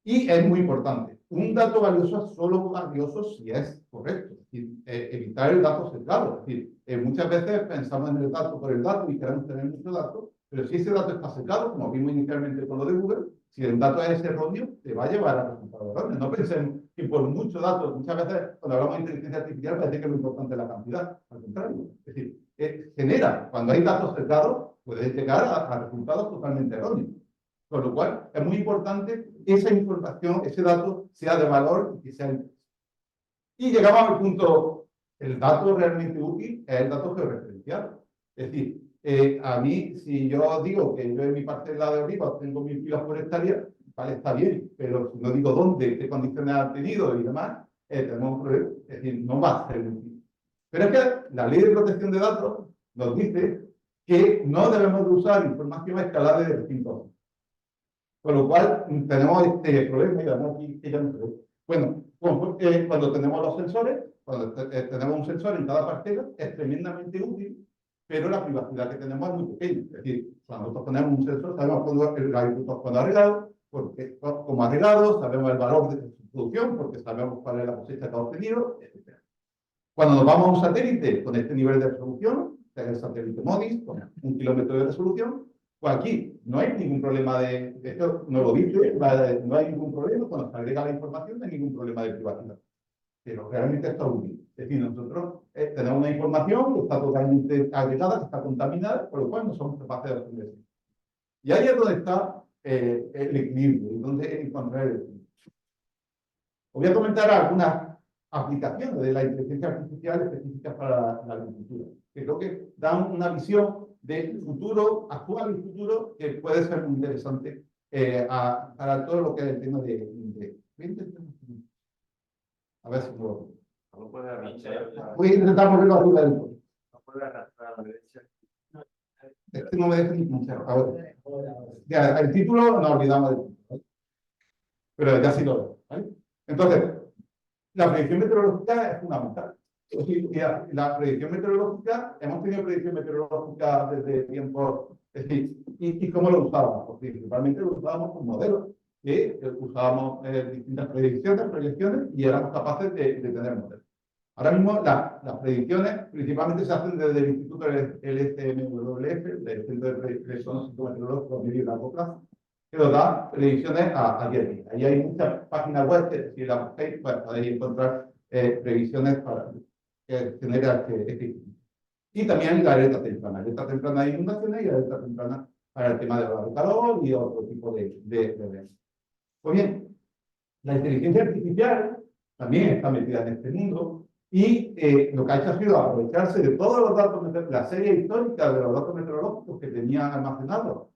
Y es muy importante. Un dato valioso es solo valioso si es correcto. Es decir, evitar el dato sesgado. Es decir, muchas veces pensamos en el dato por el dato y queremos tener mucho dato, pero si ese dato está sesgado, como vimos inicialmente con lo de Google, si el dato es erróneo, te va a llevar a resultados erróneos. No pensemos que por mucho dato, muchas veces cuando hablamos de inteligencia artificial parece que lo importante es la cantidad. Al contrario. Es decir, cuando hay datos sesgados, puedes llegar a resultados totalmente erróneos. Con lo cual, es muy importante que esa información, ese dato, sea de valor y que sea interesante. Y llegamos al punto, el dato realmente útil es el dato georreferenciado. Es decir, a mí, si yo digo que yo en mi parcela de arriba tengo 1000 kilos por hectárea, vale, está bien, pero si no digo dónde, qué condiciones han tenido y demás, tenemos un problema. Es decir, no va a ser útil. Pero es que la ley de protección de datos nos dice que no debemos de usar información escalada de distintos. Con lo cual, tenemos este problema, y además aquí ya no se ve. Bueno, cuando tenemos los sensores, cuando tenemos un sensor en cada parcela, es tremendamente útil, pero la privacidad que tenemos es muy pequeña. Es decir, cuando nosotros ponemos un sensor, sabemos cuándo el agricultor cuando ha regado, porque como ha regado, sabemos el valor de su producción, porque sabemos cuál es la cosecha que ha obtenido, etc. Cuando nos vamos a un satélite con este nivel de resolución, que es el satélite MODIS, con 1 kilómetro de resolución, pues aquí no hay ningún problema de esto no lo dice, no hay ningún problema, cuando se agrega la información no hay ningún problema de privacidad. Pero realmente esto es útil. Es decir, nosotros tenemos una información que está totalmente agregada, que está contaminada, por lo cual no somos capaces de obtener eso. Y ahí es donde está el equilibrio, donde encontrar el equilibrio. Os voy a comentar algunas aplicaciones de la inteligencia artificial específicas para la agricultura, que creo que dan una visión del futuro, actual y futuro, que puede ser muy interesante para todo lo que es el tema de a ver si no No puede arrastrar. voy a intentar moverlo arriba del todo. No puede arrastrar a la derecha. Este no me deja ni pensar. Ahora, ya, el título no olvidamos del título, pero ya sí lo veo, ¿vale? Entonces, la predicción meteorológica es fundamental. Es decir, la predicción meteorológica, hemos tenido predicción meteorológica desde tiempos, es decir, ¿y cómo lo usábamos? Pues principalmente lo usábamos con modelos, que usábamos distintas predicciones, proyecciones, y éramos capaces de tener modelos. Ahora mismo las predicciones principalmente se hacen desde el Instituto LSMWF, el Centro de Predicción Meteorológica Medio y Largo Plazo, que nos da predicciones a 10 días. Ahí hay muchas páginas web que si las busquéis, pues podéis encontrar previsiones para que genera este. Y también la alerta temprana de inundaciones y la alerta temprana para el tema de olas de calor y otro tipo de eventos. Pues bien, la inteligencia artificial también está metida en este mundo y lo que ha hecho ha sido aprovecharse de todos los datos, la serie histórica de los datos meteorológicos que tenían almacenados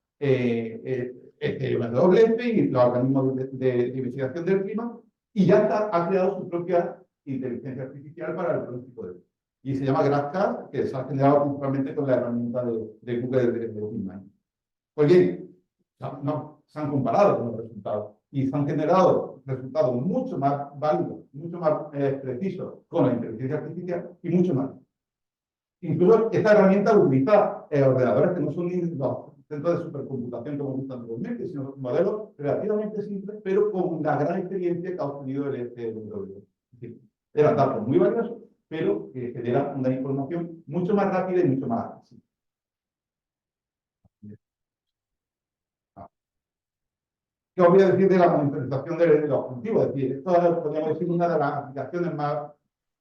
WWF y los organismos de investigación del clima, y ya ha creado su propia inteligencia artificial para el pronóstico de tiempo. Y se llama GraphCast, que se ha generado principalmente con la herramienta de Google de DeepMind. Pues bien, no, se han comparado con los resultados y se han generado resultados mucho más válidos, mucho más precisos con la inteligencia artificial y mucho más. Incluso esta herramienta utiliza ordenadores que no son ni los centros de supercomputación como hemos visto anteriormente, sino modelos relativamente simples, pero con la gran experiencia que ha obtenido el SW. Es decir, eran datos muy valiosos, pero que generan una información mucho más rápida y mucho más accesible. ¿Qué os voy a decir de la monitorización de los cultivos? Es decir, esto es, podríamos decir, una de las aplicaciones más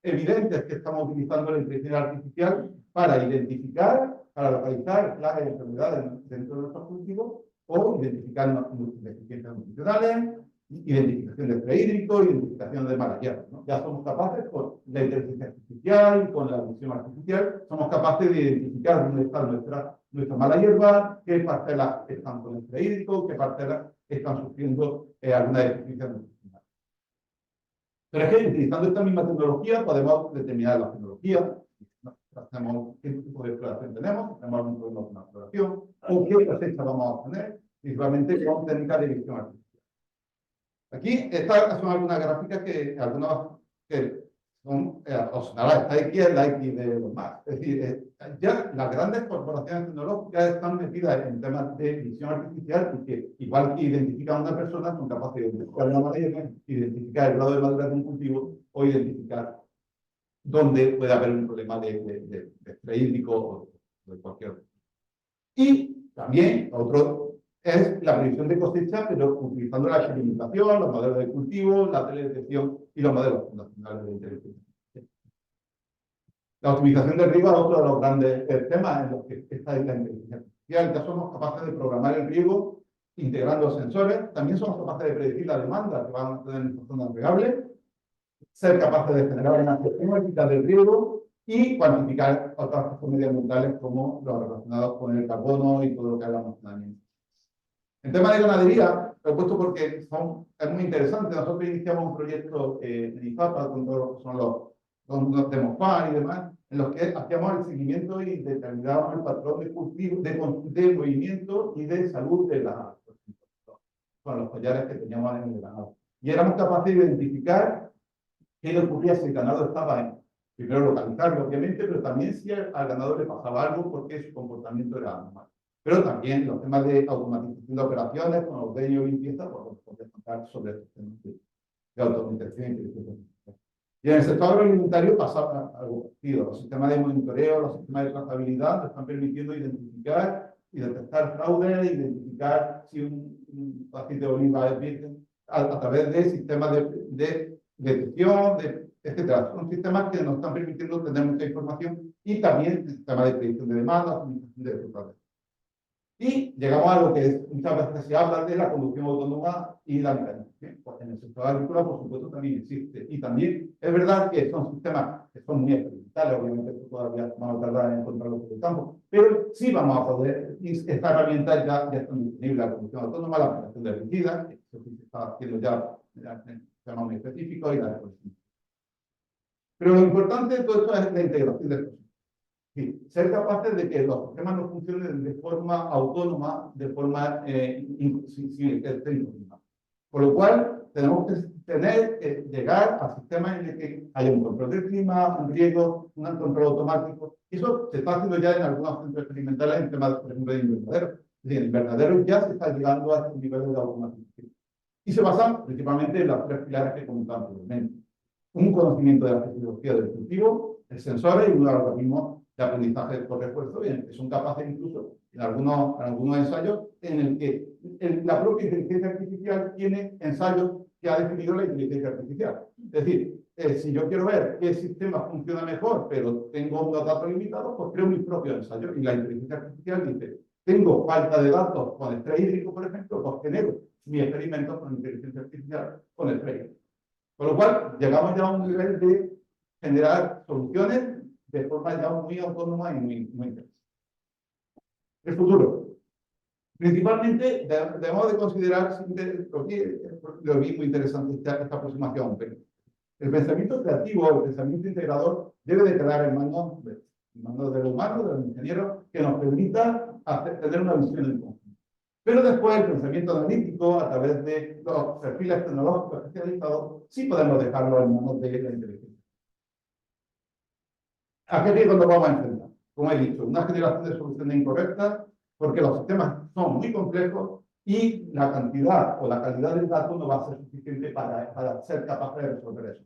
evidentes que estamos utilizando la inteligencia artificial para identificar, para localizar plagas y enfermedades dentro de nuestros cultivos o identificar deficiencias nutricionales, identificación de estrés hídrico, identificación de malas hierbas, ¿no? Ya somos capaces, con la inteligencia artificial y con la visión artificial, somos capaces de identificar dónde están nuestras malas hierbas, qué parcelas están con estrés hídrico, qué parcelas están sufriendo alguna deficiencia nutricional. Pero es que utilizando esta misma tecnología podemos determinar la tecnología, hacemos qué tipo de exploración tenemos algún problema con la exploración, o qué cosecha vamos a obtener, principalmente con técnicas de visión artificial. Aquí estas son algunas gráficas que son, os sonará esta X es la X de los más. Es decir, ya las grandes corporaciones tecnológicas están metidas en temas de visión artificial y que, igual que identifican a una persona, son capaces de identificar una madera, identificar el grado de madurez de un cultivo o identificar dónde puede haber un problema de estrés hídrico o de cualquier otro. Y también otro es la predicción de cosecha, pero utilizando la experimentación, los modelos de cultivo, la teledetección y los modelos fundacionales de inteligencia. La optimización del riego es otro de los grandes temas en los que está la inteligencia artificial. Ya somos capaces de programar el riego integrando sensores. También somos capaces de predecir la demanda que van a tener en zonas regables, ser capaces de generar una gestión ética del riego y cuantificar otros aspectos medioambientales como los relacionados con el carbono y todo lo que es el almacenamiento. En tema de ganadería, lo he puesto porque es muy interesante. Nosotros iniciamos un proyecto en IFAPA con todos los que son los Demofar y demás, en los que hacíamos el seguimiento y determinábamos el patrón de cultivo, de movimiento y de salud de las aves, con los collares que teníamos en el ganado. Y éramos capaces de identificar qué le ocurría si el ganado estaba en, primero localizarlo, obviamente, pero también si al ganador le pasaba algo porque su comportamiento era anormal. Pero también los temas de automatización de operaciones, con ordeño y limpieza, pues podemos contar sobre estos temas de automatización e inteligencia artificial. Y en el sector agroalimentario pasa algo parecido. Los sistemas de monitoreo, los sistemas de trazabilidad nos están permitiendo identificar y detectar fraudes, identificar si un aceite de oliva es virgen, a través de sistemas de detección, etcétera. Son sistemas que nos están permitiendo tener mucha información y también sistemas de predicción de demanda, optimización de resultados. Y llegamos a lo que muchas veces se habla de la conducción autónoma y la mecanización. Pues en el sector agrícola, por supuesto, también existe. Y también es verdad que son sistemas que son muy experimentales, obviamente todavía vamos a tardar en encontrarlos por el campo, pero sí vamos a poder, esta herramienta ya están disponibles, la conducción autónoma, la aplicación de herbicidas, que se está haciendo ya en temas muy específicos y la de. Pero lo importante de todo esto es la integración de estos. Sí, ser capaces de que los sistemas no funcionen de forma autónoma, de forma sin estar informados. Por lo cual, tenemos que llegar a sistemas en el que haya un control del clima, un riego, un control automático. Y eso se está haciendo ya en algunos centros experimentales en temas, por ejemplo, de invernaderos. Es decir, en invernaderos ya se está llegando a estos niveles de automatización. Y se basan principalmente en las tres pilares que comentamos anteriormente. Un conocimiento de la fisiología del cultivo, el sensores y un algoritmo de aprendizaje por refuerzo, bien, que son capaces incluso en algunos ensayos en el que la propia inteligencia artificial tiene ensayos que ha definido la inteligencia artificial. Es decir, si yo quiero ver qué sistema funciona mejor, pero tengo unos datos limitados, pues creo mi propio ensayo. Y la inteligencia artificial dice, tengo falta de datos con estrés hídrico, por ejemplo, pues genero mi experimento con inteligencia artificial con estrés hídrico. Con lo cual, llegamos ya a un nivel de generar soluciones de forma ya muy autónoma y muy interesante. El futuro. Principalmente debemos de considerar, lo vi muy interesante esta aproximación, pero el pensamiento creativo, el pensamiento integrador debe de quedar en manos del humano, de los ingenieros, que nos permita tener una visión en conjunto. Pero después el pensamiento analítico, a través de los perfiles tecnológicos especializados, sí podemos dejarlo en manos de la inteligencia. ¿A qué riesgo nos vamos a enfrentar? Como he dicho, una generación de soluciones incorrectas, porque los sistemas son muy complejos y la cantidad o la calidad del dato no va a ser suficiente para ser capaz de resolver eso.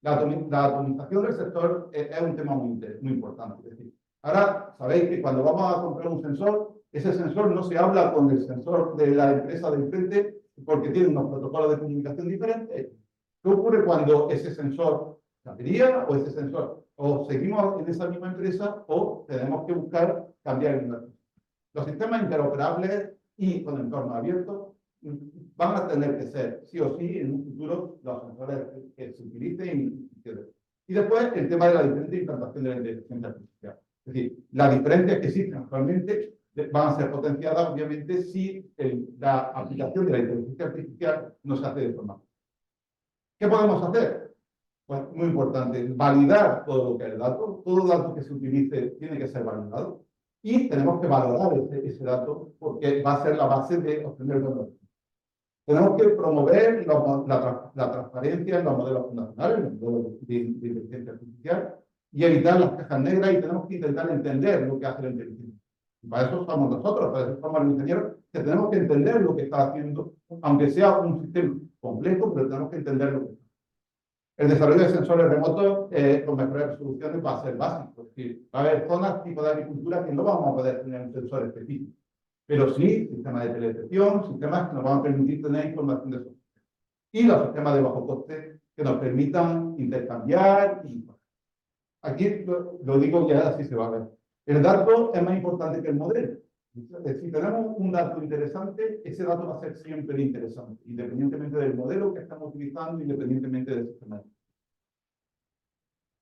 La atomización del sector es un tema muy importante. Es decir, ahora sabéis que cuando vamos a comprar un sensor, ese sensor no se habla con el sensor de la empresa de enfrente porque tiene unos protocolos de comunicación diferentes. ¿Qué ocurre cuando ese sensor se avería o ese sensor o seguimos en esa misma empresa o tenemos que buscar cambiar el mercado? Los sistemas interoperables y con entorno abierto van a tener que ser, sí o sí, en un futuro, los sensores que se utilicen. Y después, el tema de la diferente implantación de la inteligencia artificial. Es decir, las diferencias que existen actualmente van a ser potenciadas, obviamente, si la aplicación de la inteligencia artificial no se hace de forma. ¿Qué podemos hacer? Pues muy importante, validar todo lo que es el dato. Todo dato que se utilice tiene que ser validado. Y tenemos que valorar ese dato porque va a ser la base de obtener datos. Tenemos que promover la transparencia en los modelos fundacionales, en los modelos de inteligencia artificial, y evitar las cajas negras, y tenemos que intentar entender lo que hace la inteligencia. Y para eso somos nosotros, para eso somos los ingenieros, que tenemos que entender lo que está haciendo, aunque sea un sistema complejo, pero tenemos que entender lo que está haciendo. El desarrollo de sensores remotos con mejores resoluciones va a ser básico. Es decir, va a haber zonas, tipo de agricultura, que no vamos a poder tener un sensor específico. Pero sí, sistemas de teledetección, sistemas que nos van a permitir tener información de eso. Y los sistemas de bajo coste que nos permitan intercambiar. Aquí lo digo ya así se va a ver. El dato es más importante que el modelo. Si tenemos un dato interesante, ese dato va a ser siempre interesante, independientemente del modelo que estamos utilizando, independientemente del sistema.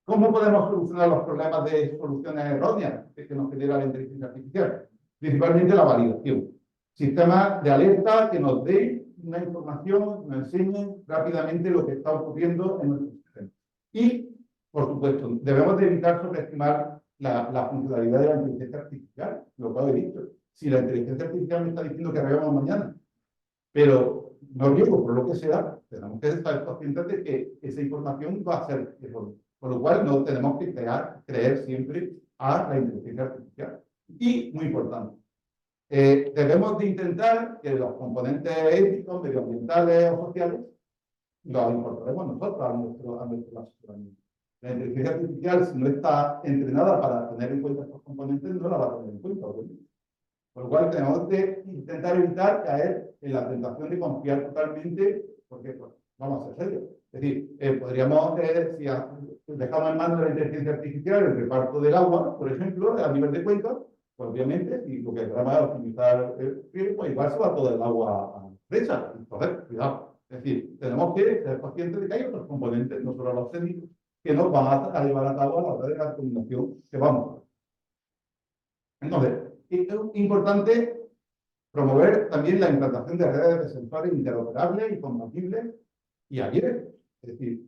¿Cómo podemos solucionar los problemas de soluciones erróneas que nos genera la inteligencia artificial? Principalmente la validación. Sistemas de alerta que nos den una información, nos enseñen rápidamente lo que está ocurriendo en nuestro sistema. Y, por supuesto, debemos de evitar sobreestimar la funcionalidad de la inteligencia artificial, lo que he dicho. Si la inteligencia artificial me está diciendo que regamos mañana, pero no riego por lo que sea, tenemos que estar conscientes de que esa información va a ser errónea. Por lo cual, no tenemos que creer siempre a la inteligencia artificial. Y, muy importante, debemos de intentar que los componentes éticos, medioambientales o sociales los incorporemos nosotros a nuestro asesoramiento. La inteligencia artificial, si no está entrenada para tener en cuenta estos componentes, no la va a tener en cuenta, obviamente. Por lo cual tenemos que intentar evitar caer en la tentación de confiar totalmente, porque pues, vamos a ser serios. Es decir, podríamos, si dejamos en manos de la inteligencia artificial el reparto del agua, por ejemplo, a nivel de cuenca, pues obviamente, si lo que queremos es optimizar el riego, pues igual se va todo el agua a presa. Entonces, cuidado. Es decir, tenemos que ser conscientes de que hay otros componentes, no solo los técnicos, que nos van a llevar a cabo a la hora de la combinación que vamos a hacer. Entonces, es importante promover también la implantación de redes de sensores interoperables y compatibles y abiertos. Es decir,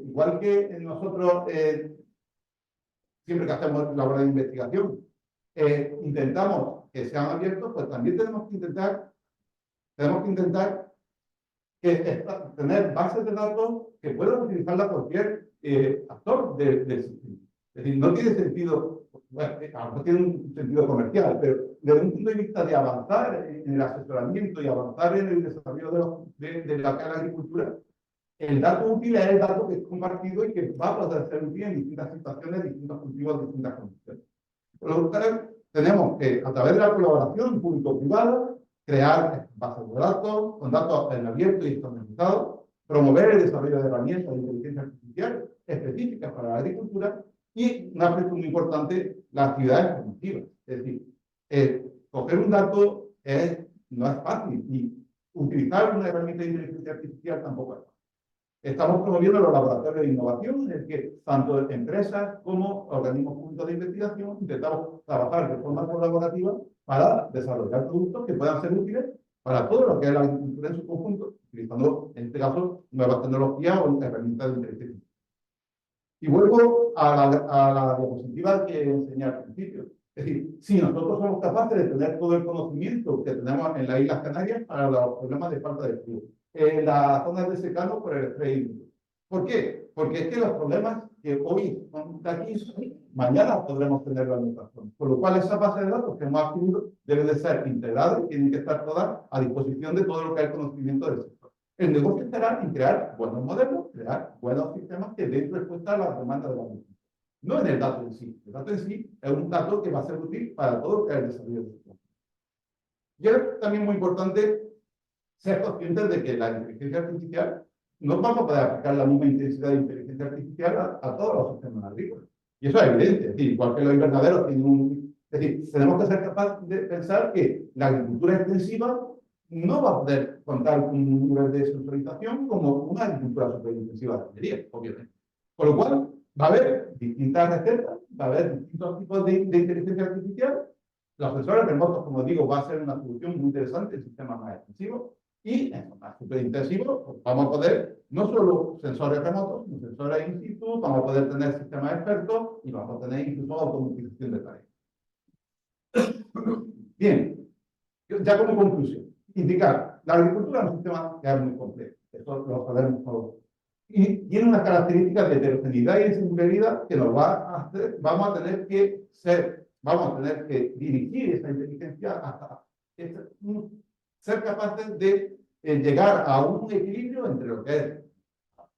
igual que nosotros siempre que hacemos labor de investigación, intentamos que sean abiertos, pues también tenemos que intentar tener bases de datos que puedan utilizarla cualquier actor del sistema. Es decir, no tiene sentido, bueno, no tiene un sentido comercial, pero desde un punto de vista de avanzar en el asesoramiento y avanzar en el desarrollo de la agricultura, el dato útil es el dato que es compartido y que va a poder ser útil en distintas situaciones, distintos cultivos, distintas condiciones. Por lo tanto, tenemos que, a través de la colaboración público-privada, crear bases de datos, con datos en abierto y estandarizados, promover el desarrollo de herramientas de inteligencia artificial específicas para la agricultura y, un aspecto muy importante, las actividades cognitivas. Es decir, coger un dato no es fácil y utilizar una herramienta de inteligencia artificial tampoco es fácil. Estamos promoviendo los laboratorios de innovación en el que tanto empresas como organismos públicos de investigación intentamos trabajar de forma colaborativa para desarrollar productos que puedan ser útiles para todo lo que es la agricultura en su conjunto, utilizando, en este caso, nuevas tecnologías o herramientas de inteligencia. Y vuelvo a la diapositiva que enseñé al principio. Es decir, si nosotros somos capaces de tener todo el conocimiento que tenemos en las Islas Canarias para los problemas de falta de flujo, en las zonas de secano por el estrés hídrico. ¿Por qué? Porque es que los problemas que hoy son de aquí, mañana podremos tener la mutación. Por lo cual, esa base de datos que hemos adquirido debe de ser integrada y tienen que estar todas a disposición de todo lo que es el conocimiento del sector. El negocio estará en crear buenos modelos, crear buenos sistemas que den respuesta a las demandas de la agricultura. No en el dato en sí. El dato en sí es un dato que va a ser útil para todo lo que es el desarrollo del sector. Y es también muy importante ser conscientes de que la inteligencia artificial no vamos a poder aplicar la misma intensidad de inteligencia artificial a todos los sistemas agrícolas. Y eso es evidente. Es decir, igual que los invernaderos tienen un... Es decir, tenemos que ser capaces de pensar que la agricultura extensiva no va a poder contar con un nivel de sensorización como una agricultura superintensiva de minería, obviamente. Con lo cual, va a haber distintas recetas, va a haber distintos tipos de inteligencia artificial. Los sensores remotos, como digo, va a ser una solución muy interesante en sistemas más extensivos. Y en sistemas superintensivos, pues vamos a poder no solo sensores remotos, sino sensores in situ, vamos a poder tener sistemas expertos y vamos a tener incluso automatización de tareas. Bien, ya como conclusión, indicar, la agricultura es un sistema que es muy complejo, eso lo sabemos todos. Y tiene unas características de heterogeneidad y de singularidad que nos va a hacer, vamos a tener que dirigir esa inteligencia hasta ser capaces de llegar a un equilibrio entre lo que es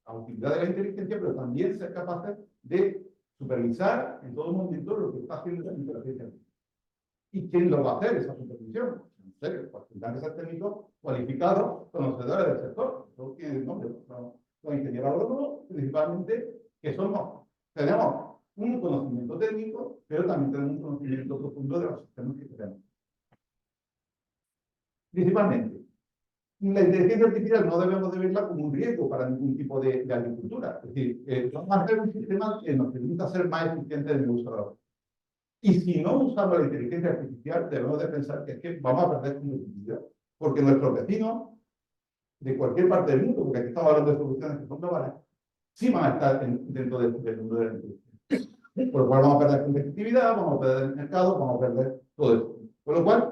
la utilidad de la inteligencia, pero también ser capaces de supervisar en todo momento lo que está haciendo la inteligencia. ¿Y quién lo va a hacer, esa supervisión? En serio, pues tendrán que ser técnicos cualificados, conocedores del sector. Eso tiene nombre. Los ingenieros agrónomos, principalmente, que tenemos un conocimiento técnico, pero también tenemos un conocimiento profundo de los sistemas que tenemos. Principalmente, la inteligencia artificial no debemos de verla como un riesgo para ningún tipo de agricultura. Es decir, vamos a hacer un sistema que nos permita ser más eficientes en el uso de la agua. Y si no usamos la inteligencia artificial, debemos de pensar que es que vamos a perder competitividad. Porque nuestros vecinos de cualquier parte del mundo, porque aquí estamos hablando de soluciones que son globales, sí van a estar dentro del mundo de la inteligencia. Por lo cual vamos a perder competitividad, vamos a perder el mercado, vamos a perder todo eso. Por lo cual,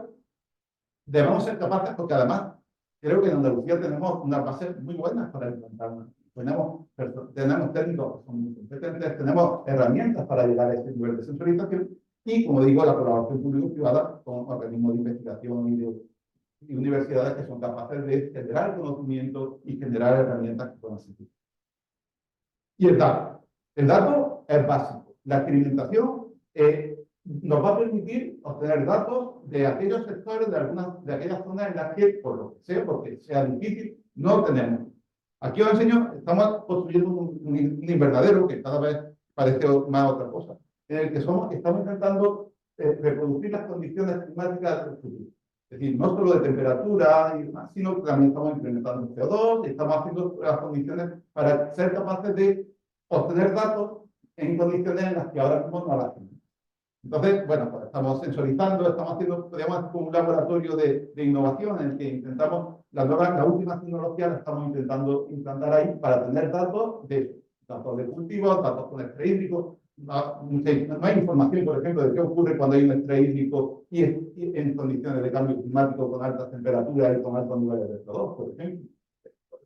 debemos ser capaces, porque además, creo que en Andalucía tenemos unas bases muy buenas para implantarlas. Tenemos técnicos que son muy competentes, tenemos herramientas para llegar a ese nivel de sensorización y, como digo, la colaboración público-privada con organismos de investigación y universidades que son capaces de generar conocimiento y generar herramientas que puedan servir. Y el dato. El dato es básico. La experimentación nos va a permitir obtener datos de aquellos sectores, de aquellas zonas en las que, por lo que sea, porque sea difícil, no tenemos. Aquí os enseño, estamos construyendo un invernadero que cada vez parece más otra cosa, en el que estamos intentando reproducir las condiciones climáticas del futuro. Es decir, no solo de temperatura y demás, sino que también estamos implementando CO2 y estamos haciendo las condiciones para ser capaces de obtener datos en condiciones en las que ahora mismo no las tenemos. Entonces, bueno, pues estamos sensorizando, estamos haciendo, podríamos como un laboratorio de innovación en el que intentamos, las últimas tecnologías las estamos intentando implantar ahí para tener datos de cultivos, datos con estrés hídrico, no hay información, por ejemplo, de qué ocurre cuando hay un estrés hídrico y en condiciones de cambio climático con altas temperaturas y con altos niveles de CO2, por ejemplo.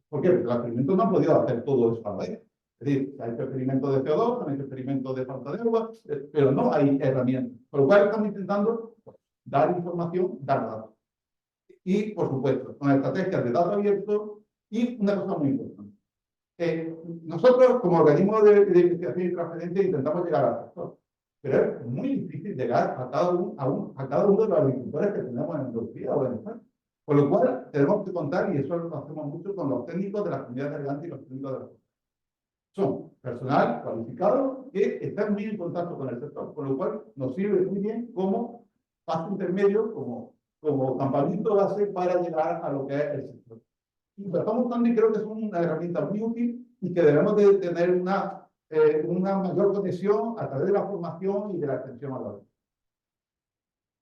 ¿Por qué? Porque los experimentos no han podido hacer todo eso a la vez. Es decir, se ha hecho experimentos de CO2, se han hecho experimentos de falta de agua, pero no hay herramientas. Por lo cual estamos intentando dar información, dar datos. Y, por supuesto, con estrategias de datos abiertos y una cosa muy importante. Nosotros, como organismo de investigación y transferencia, intentamos llegar al sector, pero es muy difícil llegar a cada uno de los agricultores que tenemos en Andalucía o en España. Por lo cual, tenemos que contar, y eso lo hacemos mucho, con los técnicos de las comunidades de regante y los técnicos de la comunidad. Son personal cualificado que están muy en contacto con el sector, por lo cual nos sirve muy bien como paso intermedio, como campamento base para llegar a lo que es el sector. Y lo estamos dando y creo que es una herramienta muy útil y que debemos de tener una mayor conexión a través de la formación y de la extensión a la vez.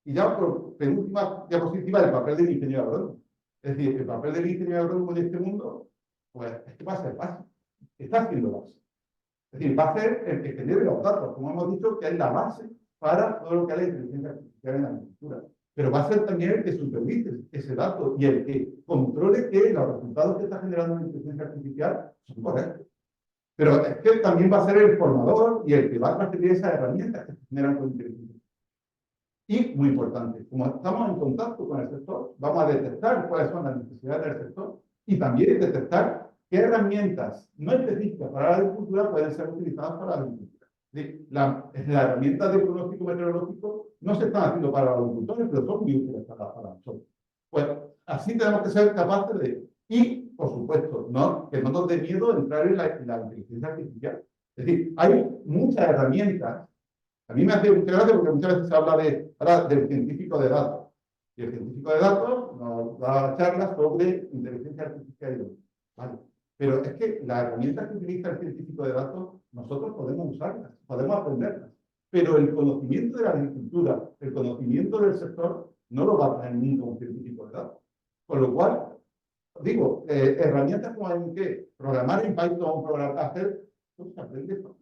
Y ya por penúltima diapositiva, el papel del ingeniero agrónomo. Es decir, el papel del ingeniero agrónomo en este mundo, pues es que va a ser base. Está haciendo base. Es decir, va a ser el que genere los datos, como hemos dicho, que es la base para todo lo que es la inteligencia artificial en la agricultura. Pero va a ser también el que supervise ese dato y el que controle que los resultados que está generando la inteligencia artificial son correctos. Pero es que también va a ser el formador y el que va a transferir esas herramientas que se generan con inteligencia. Y, muy importante, como estamos en contacto con el sector, vamos a detectar cuáles son las necesidades del sector y también detectar qué herramientas no específicas para la agricultura pueden ser utilizadas para la agricultura. Las herramientas de pronóstico meteorológico no se están haciendo para los agricultores, pero son muy útiles para nosotros. Pues así tenemos que ser capaces de... Y, por supuesto, que no nos dé miedo entrar en la inteligencia artificial. Es decir, hay muchas herramientas. A mí me hace mucha gracia porque muchas veces se habla del científico de datos. Y el científico de datos nos da charlas sobre inteligencia artificial. Vale. Pero es que las herramientas que utiliza el científico de datos, nosotros podemos usarlas, podemos aprenderlas. Pero el conocimiento de la agricultura, el conocimiento del sector, no lo va a tener nunca un científico de datos. Con lo cual, digo, herramientas como en que programar en Python, hacer, pues se aprende todo.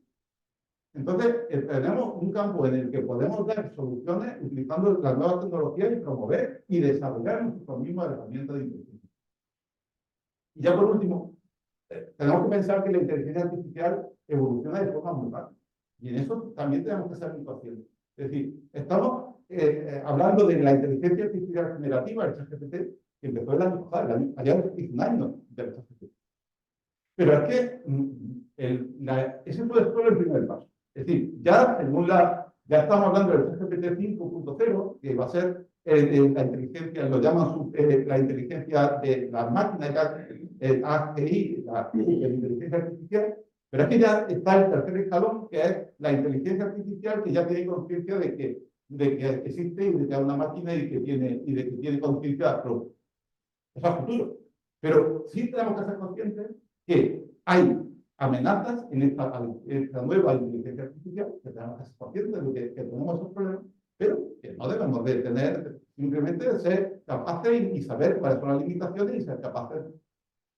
Entonces, tenemos un campo en el que podemos dar soluciones utilizando las nuevas tecnologías y promover y desarrollar nosotros mismos herramientas de inteligencia. Y ya por último, tenemos que pensar que la inteligencia artificial evoluciona de forma muy rápida. Y en eso también tenemos que ser muy conscientes. Es decir, estamos hablando de la inteligencia artificial generativa, el ChatGPT, que empezó el año pasado, allá hace un año del ChatGPT. Pero es que ese fue solo el primer paso. Es decir, ya estamos hablando del ChatGPT 5.0, que va a ser la inteligencia, lo llaman la inteligencia de las máquinas, AGI, la inteligencia artificial, pero es que ya está el tercer escalón, que es la inteligencia artificial, que ya tiene conciencia de que existe y de que es una máquina y de que tiene conciencia propia. Eso es futuro. Pero sí tenemos que ser conscientes que hay amenazas en esta nueva inteligencia artificial, que tenemos que ser conscientes de que tenemos esos problemas, pero que no debemos de tener, simplemente de ser capaces y saber cuáles son las limitaciones y ser capaces.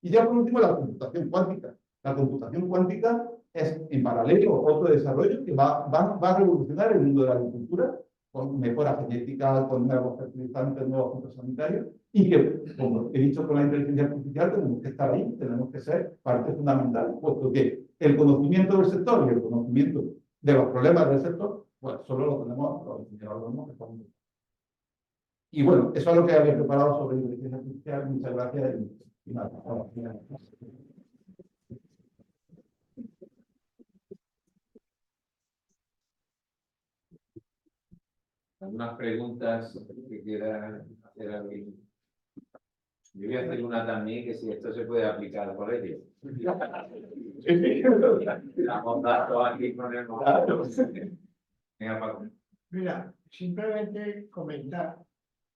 Y ya por último, la computación cuántica. La computación cuántica es, en paralelo, otro desarrollo que va a revolucionar el mundo de la agricultura, con mejoras genéticas, con nuevos fertilizantes, nuevos fitosanitarios, y que, como he dicho con la inteligencia artificial, tenemos que estar ahí, tenemos que ser parte fundamental, puesto que el conocimiento del sector y el conocimiento de los problemas del sector, pues solo lo tenemos los ingenieros que estamos. Y bueno, eso es lo que había preparado sobre inteligencia artificial. Muchas gracias y nada. ¿Algunas preguntas que quieran hacer alguien? Yo voy a hacer una también, que si esto se puede aplicar al colegio. Damos datos aquí con el Venga, Paco. Mira, simplemente comentar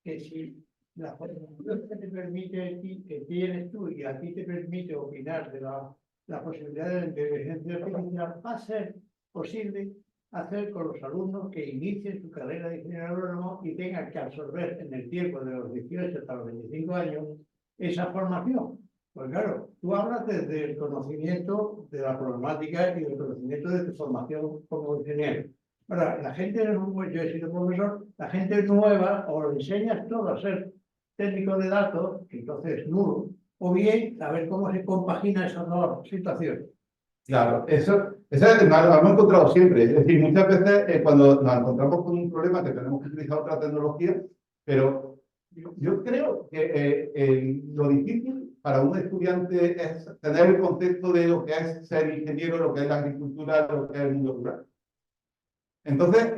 que si la formación que te permite, que tienes tú y a ti te permite opinar de la posibilidad de la inteligencia artificial, va a ser posible hacer con los alumnos que inicien su carrera de ingeniero agrónomo y tengan que absorber en el tiempo de los 18 hasta los 25 años esa formación. Pues claro, tú hablas desde el conocimiento de la problemática y del conocimiento de tu formación como ingeniero. Ahora, la gente, yo he sido profesor, la gente nueva, o lo enseñas todo a ser técnico de datos, que entonces es nulo, o bien a ver cómo se compagina esas dos situaciones. Claro, eso lo hemos encontrado siempre. Es decir, muchas veces cuando nos encontramos con un problema que tenemos que utilizar otra tecnología, pero yo creo que lo difícil para un estudiante es tener el concepto de lo que es ser ingeniero, lo que es la agricultura, lo que es el mundo rural. Entonces,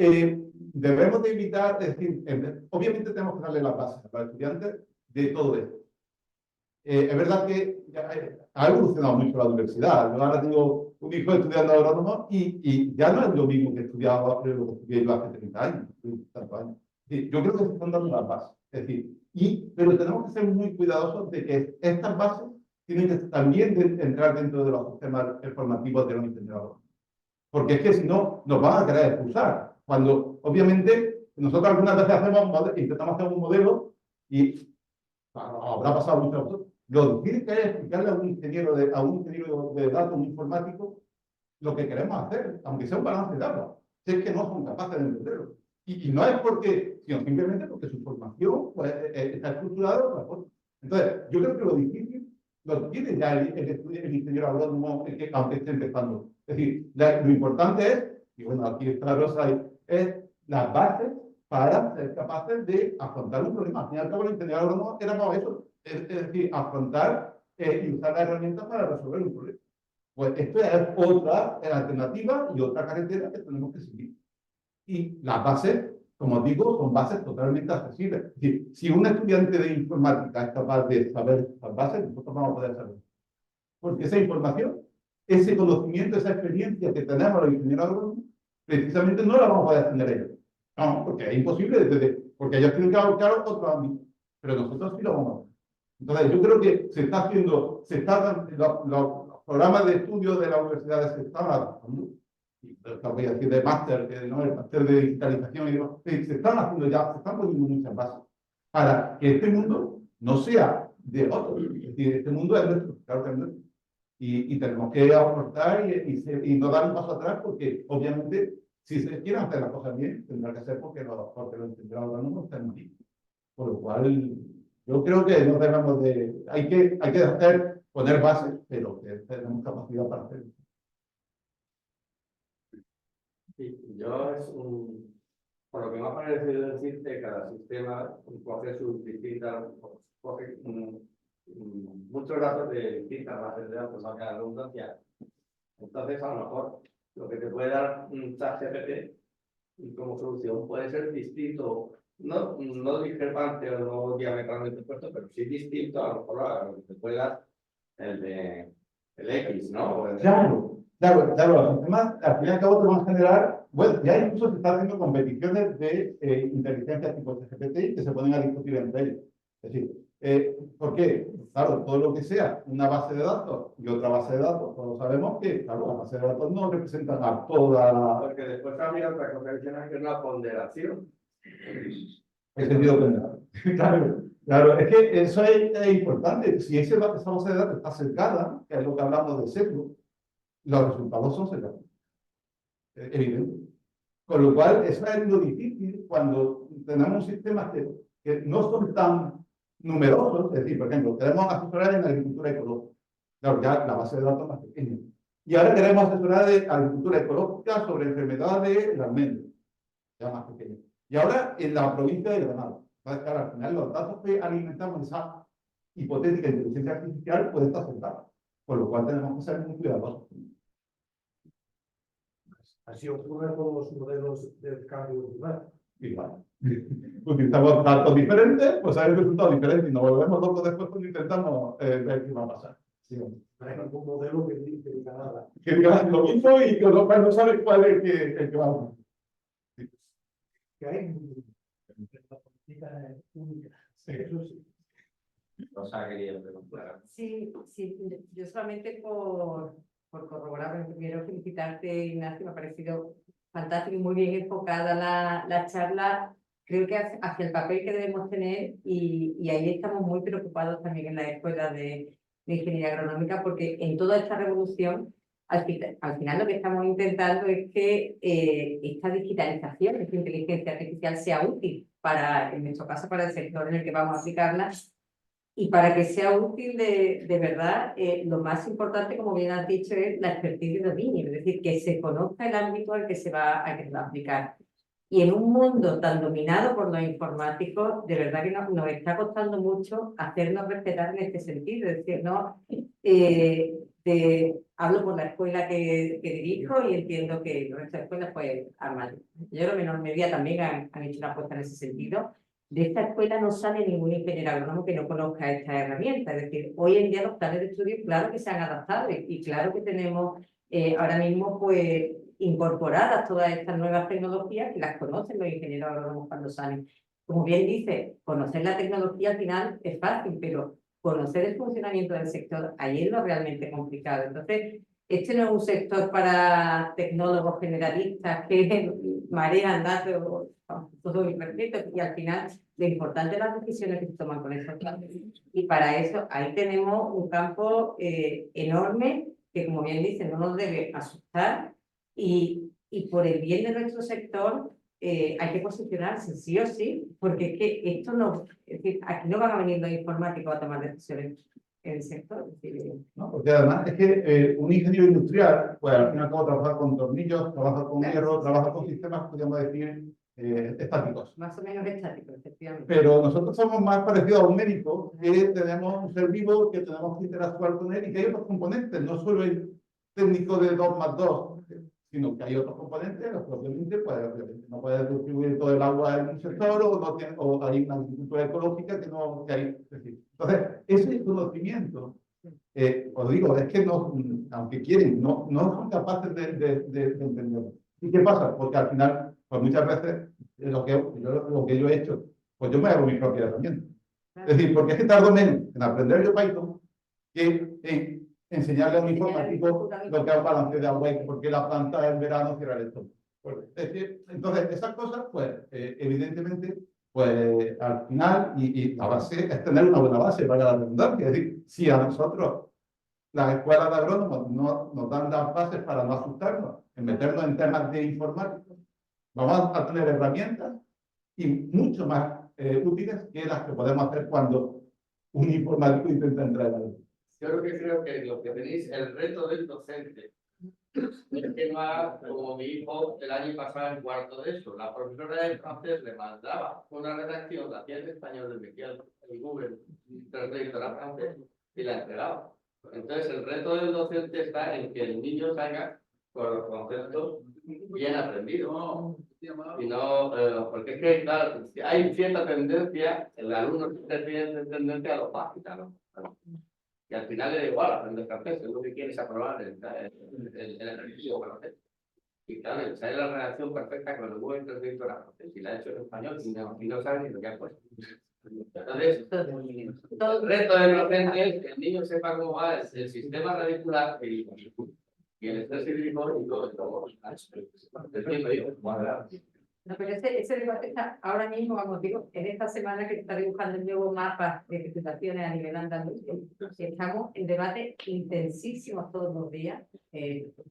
debemos de evitar, es decir, obviamente tenemos que darle las bases a los estudiantes de todo esto. Es verdad que ha evolucionado mucho la universidad. Yo ahora tengo un hijo estudiando agrónomo y ya no es lo mismo que estudiaba lo que estudié yo hace 30 años, tantos años. Yo creo que se están dando las bases. Es decir, pero tenemos que ser muy cuidadosos de que estas bases tienen que también entrar dentro de los sistemas formativos de los ingenieros. Porque es que si no, nos van a querer expulsar. Cuando, obviamente, nosotros algunas veces intentamos hacer un modelo y habrá pasado mucho a vosotros. Lo difícil que es explicarle a un ingeniero de datos, un informático, lo que queremos hacer, aunque sea un balance de datos, si es que no son capaces de entenderlo. Y no es porque, sino simplemente porque su formación pues, está estructurada de otra forma. Entonces, yo creo que lo difícil lo tiene ya el ingeniero agrónomo, aunque esté empezando. Es decir, lo importante es, y bueno, aquí está Rosa, es las bases para ser capaces de afrontar un problema. Al fin y al cabo, el ingeniero agrónomo era para eso, es decir, afrontar y usar las herramientas para resolver un problema. Pues esto es otra alternativa y otra carretera que tenemos que seguir. Y las bases, como os digo, son bases totalmente accesibles. Es decir, si un estudiante de informática es capaz de saber las bases, nosotros vamos a poder saber. Porque esa información, ese conocimiento, esa experiencia que tenemos los ingenieros agrónomos, precisamente no la vamos a poder tener ellos. No, porque es imposible, porque ellos tienen que abarcar otro ámbito, pero nosotros sí lo vamos a hacer. Entonces, yo creo que los programas de estudio de las universidades se están adaptando, voy a decir de máster, ¿no? El máster de digitalización y demás, se están haciendo ya, se están poniendo muchas bases para que este mundo no sea de otros, es decir, este mundo es nuestro, claro que es nuestro. Y tenemos que aportar y no dar un paso atrás porque, obviamente, si se quieren hacer las cosas bien, tendrá que ser porque los ingenieros agrónomos están aquí. Por lo cual, yo creo que no debemos de... Hay que poner bases, pero que tenemos capacidad para hacerlo. Sí, yo por lo que me ha parecido decirte, cada sistema coge sus distintas, coge muchos datos de distintas bases de datos, a cada redundancia. Entonces, a lo mejor, lo que te puede dar un ChatGPT como solución puede ser distinto, no discrepante o no diametralmente opuesto, pero sí distinto a lo mejor a lo que te puede dar el X, ¿no? Claro, los sistemas al fin y al cabo te van a generar, bueno, ya incluso se están haciendo competiciones de inteligencia tipo GPT que se ponen a discutir entre ellos. Es decir, ¿por qué? Claro, todo lo que sea una base de datos y otra base de datos, todos sabemos que, claro, las bases de datos no representan a toda la... Porque después había otra cosa adicional que es la ponderación. El sentido común. Claro, es que eso es importante. Si esa base de datos está cercada, que es lo que hablamos de sesgo, los resultados son cercanos. Evidente. Con lo cual, eso es lo difícil cuando tenemos sistemas que no son tan numerosos. Es decir, por ejemplo, queremos asesorar en agricultura ecológica. Claro, ya la base de datos es más pequeña. Y ahora queremos asesorar de agricultura ecológica sobre enfermedades de almendro, ya más pequeña. Y ahora en la provincia de Granada. Entonces, claro, al final los datos que alimentamos esa hipotética inteligencia artificial pueden estar cercanos. Por lo cual tenemos que ser muy cuidadosos. Así ocurre con los modelos del cambio rural. Igual. Utilizamos datos diferentes, pues hay un resultado diferente y nos volvemos locos después cuando intentamos ver qué va a pasar. Sí. No hay ningún modelo que diga nada. Que digan lo mismo y que los no saben cuál es el que va a pasar. Que hay la política es única. Eso sí. Rosa quería preguntar. Sí, yo solamente por corroborar, primero felicitarte, Ignacio, me ha parecido fantástico y muy bien enfocada la charla, creo que hacia el papel que debemos tener y ahí estamos muy preocupados también en la escuela de de ingeniería agronómica, porque en toda esta revolución, al final lo que estamos intentando es que esta digitalización, esta inteligencia artificial sea útil para, en nuestro caso, para el sector en el que vamos a aplicarla. Y para que sea útil de verdad, lo más importante, como bien has dicho, es la expertise de dominio, es decir, que se conozca el ámbito al que se va a aplicar. Y en un mundo tan dominado por los informáticos, de verdad que nos está costando mucho hacernos respetar en este sentido. Es decir, no, hablo por la escuela que dirijo y entiendo que nuestras escuelas, pues, yo en menor medida también han hecho una apuesta en ese sentido. De esta escuela no sale ningún ingeniero agrónomo que no conozca esta herramienta. Es decir, hoy en día los planes de estudio, claro que se han adaptado y claro que tenemos ahora mismo, pues, incorporadas todas estas nuevas tecnologías que las conocen los ingenieros agrónomos cuando salen. Como bien dice, conocer la tecnología al final es fácil, pero conocer el funcionamiento del sector, ahí es lo realmente complicado. Entonces, este no es un sector para tecnólogos generalistas que marean datos, todo imperfecto, y al final lo importante es las decisiones que se toman con esos datos. Y para eso, ahí tenemos un campo enorme que, como bien dice, no nos debe asustar y por el bien de nuestro sector hay que posicionarse sí o sí, porque es que esto no, es decir, aquí no van a venir los informáticos a tomar decisiones en el sector. Es decir, ¿no? Porque además es que un ingeniero industrial, pues al fin y al cabo trabaja con tornillos, trabaja con hierro, trabaja con sistemas, podríamos decir, estáticos. más o menos estático, efectivamente. Pero nosotros somos más parecidos a un médico, que tenemos un ser vivo, que tenemos que interactuar con él y que hay otros componentes, no solo el técnico de 2+2, sino que hay otros componentes, los que obviamente pues, no puedes distribuir todo el agua en un sector o hay una agricultura ecológica que no que hay. Es decir, entonces, ese conocimiento, os digo, es que no, aunque quieren, no son capaces de entenderlo. ¿Y qué pasa? Porque al final, pues muchas veces, lo que yo he hecho, pues yo me hago mi propia herramienta. Es decir, porque es que tardo menos en aprender yo Python que en enseñarle a un informático lo que es un balance de agua y por qué la planta en verano cierra el estómago. Es decir, entonces, esas cosas, pues, evidentemente, pues, al final, y la base es tener una buena base para la redundancia. Es decir, si a nosotros, las escuelas de agrónomos, no nos dan las bases para no asustarnos, en meternos en temas de informática, vamos a tener herramientas y mucho más útiles que las que podemos hacer cuando un informático intenta entrar en algo. Yo creo que lo que tenéis, el reto del docente, es que no haga como mi hijo el año pasado en cuarto de eso. La profesora de francés le mandaba una redacción, la hacía en español, le metía el Google Translator a francés y la entregaba. Entonces el reto del docente está en que el niño salga con los conceptos bien aprendidos. Y no, porque es que, claro, hay cierta tendencia, el alumno tiene tendencia a lo fácil, ¿no? Y al final le da igual aprender francés, lo que quiere es aprobar el ejercicio francés. Y claro, sale la redacción perfecta con el buen traductor a francés. Y la ha hecho en español y no sabe ni lo que ha puesto. Entonces, el reto del docente es que el niño sepa cómo va el sistema radicular y el estrés hídrico y todo esto. No, pero ese debate está ahora mismo, vamos, digo, en esta semana que se está dibujando el nuevo mapa de presentaciones a nivel andaluz, estamos en debate intensísimos todos los días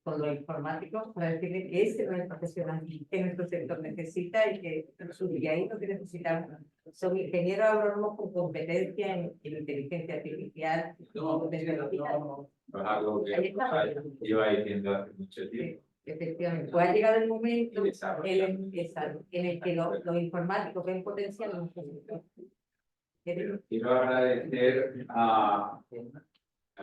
con los informáticos para decirle que ese no es el profesional que nuestro sector necesita y que ahí lo que necesitamos son ingenieros agrónomos con competencia en inteligencia artificial. Es algo que iba diciendo hace mucho tiempo. Efectivamente, pues ha llegado el momento en el que los informáticos ven potencial en nuestro sector. Quiero agradecer a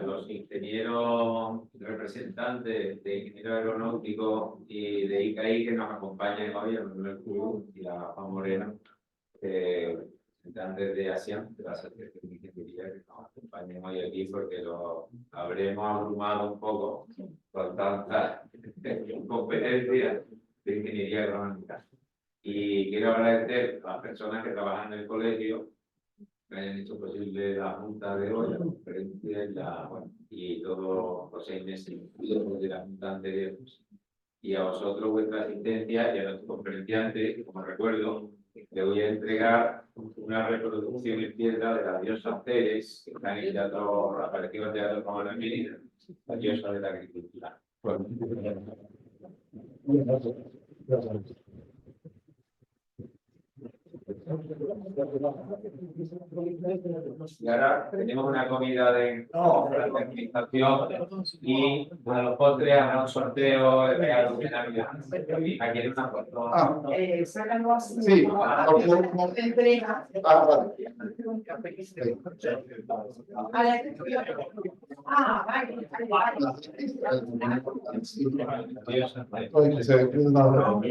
los ingenieros representantes de Ingeniero Aeronáutico y de ICAI que nos acompañan hoy, a Manuel Cruz y a Juan Moreno, representantes de ASIAN, de la Asociación de Ingeniería, que nos acompañan hoy aquí porque lo habremos abrumado un poco con tanta competencia de ingeniería agronómica. Y quiero agradecer a las personas que trabajan en el colegio, que hayan hecho posible la junta de hoy, la conferencia y todos los 6 meses de la junta anterior. Y a vosotros vuestra asistencia y a los conferenciantes, como recuerdo, le voy a entregar una reproducción en piedra de la diosa Ceres, que está en el teatro, apareció en el teatro como la Menina, la diosa de la agricultura. Y ahora tenemos una comida de fertilización y a los postres habrá un sorteo de regalos de Navidad. Aquí hay una foto. Ah, Sácanos sí. entrega. Vale. Oye, se ve que es una-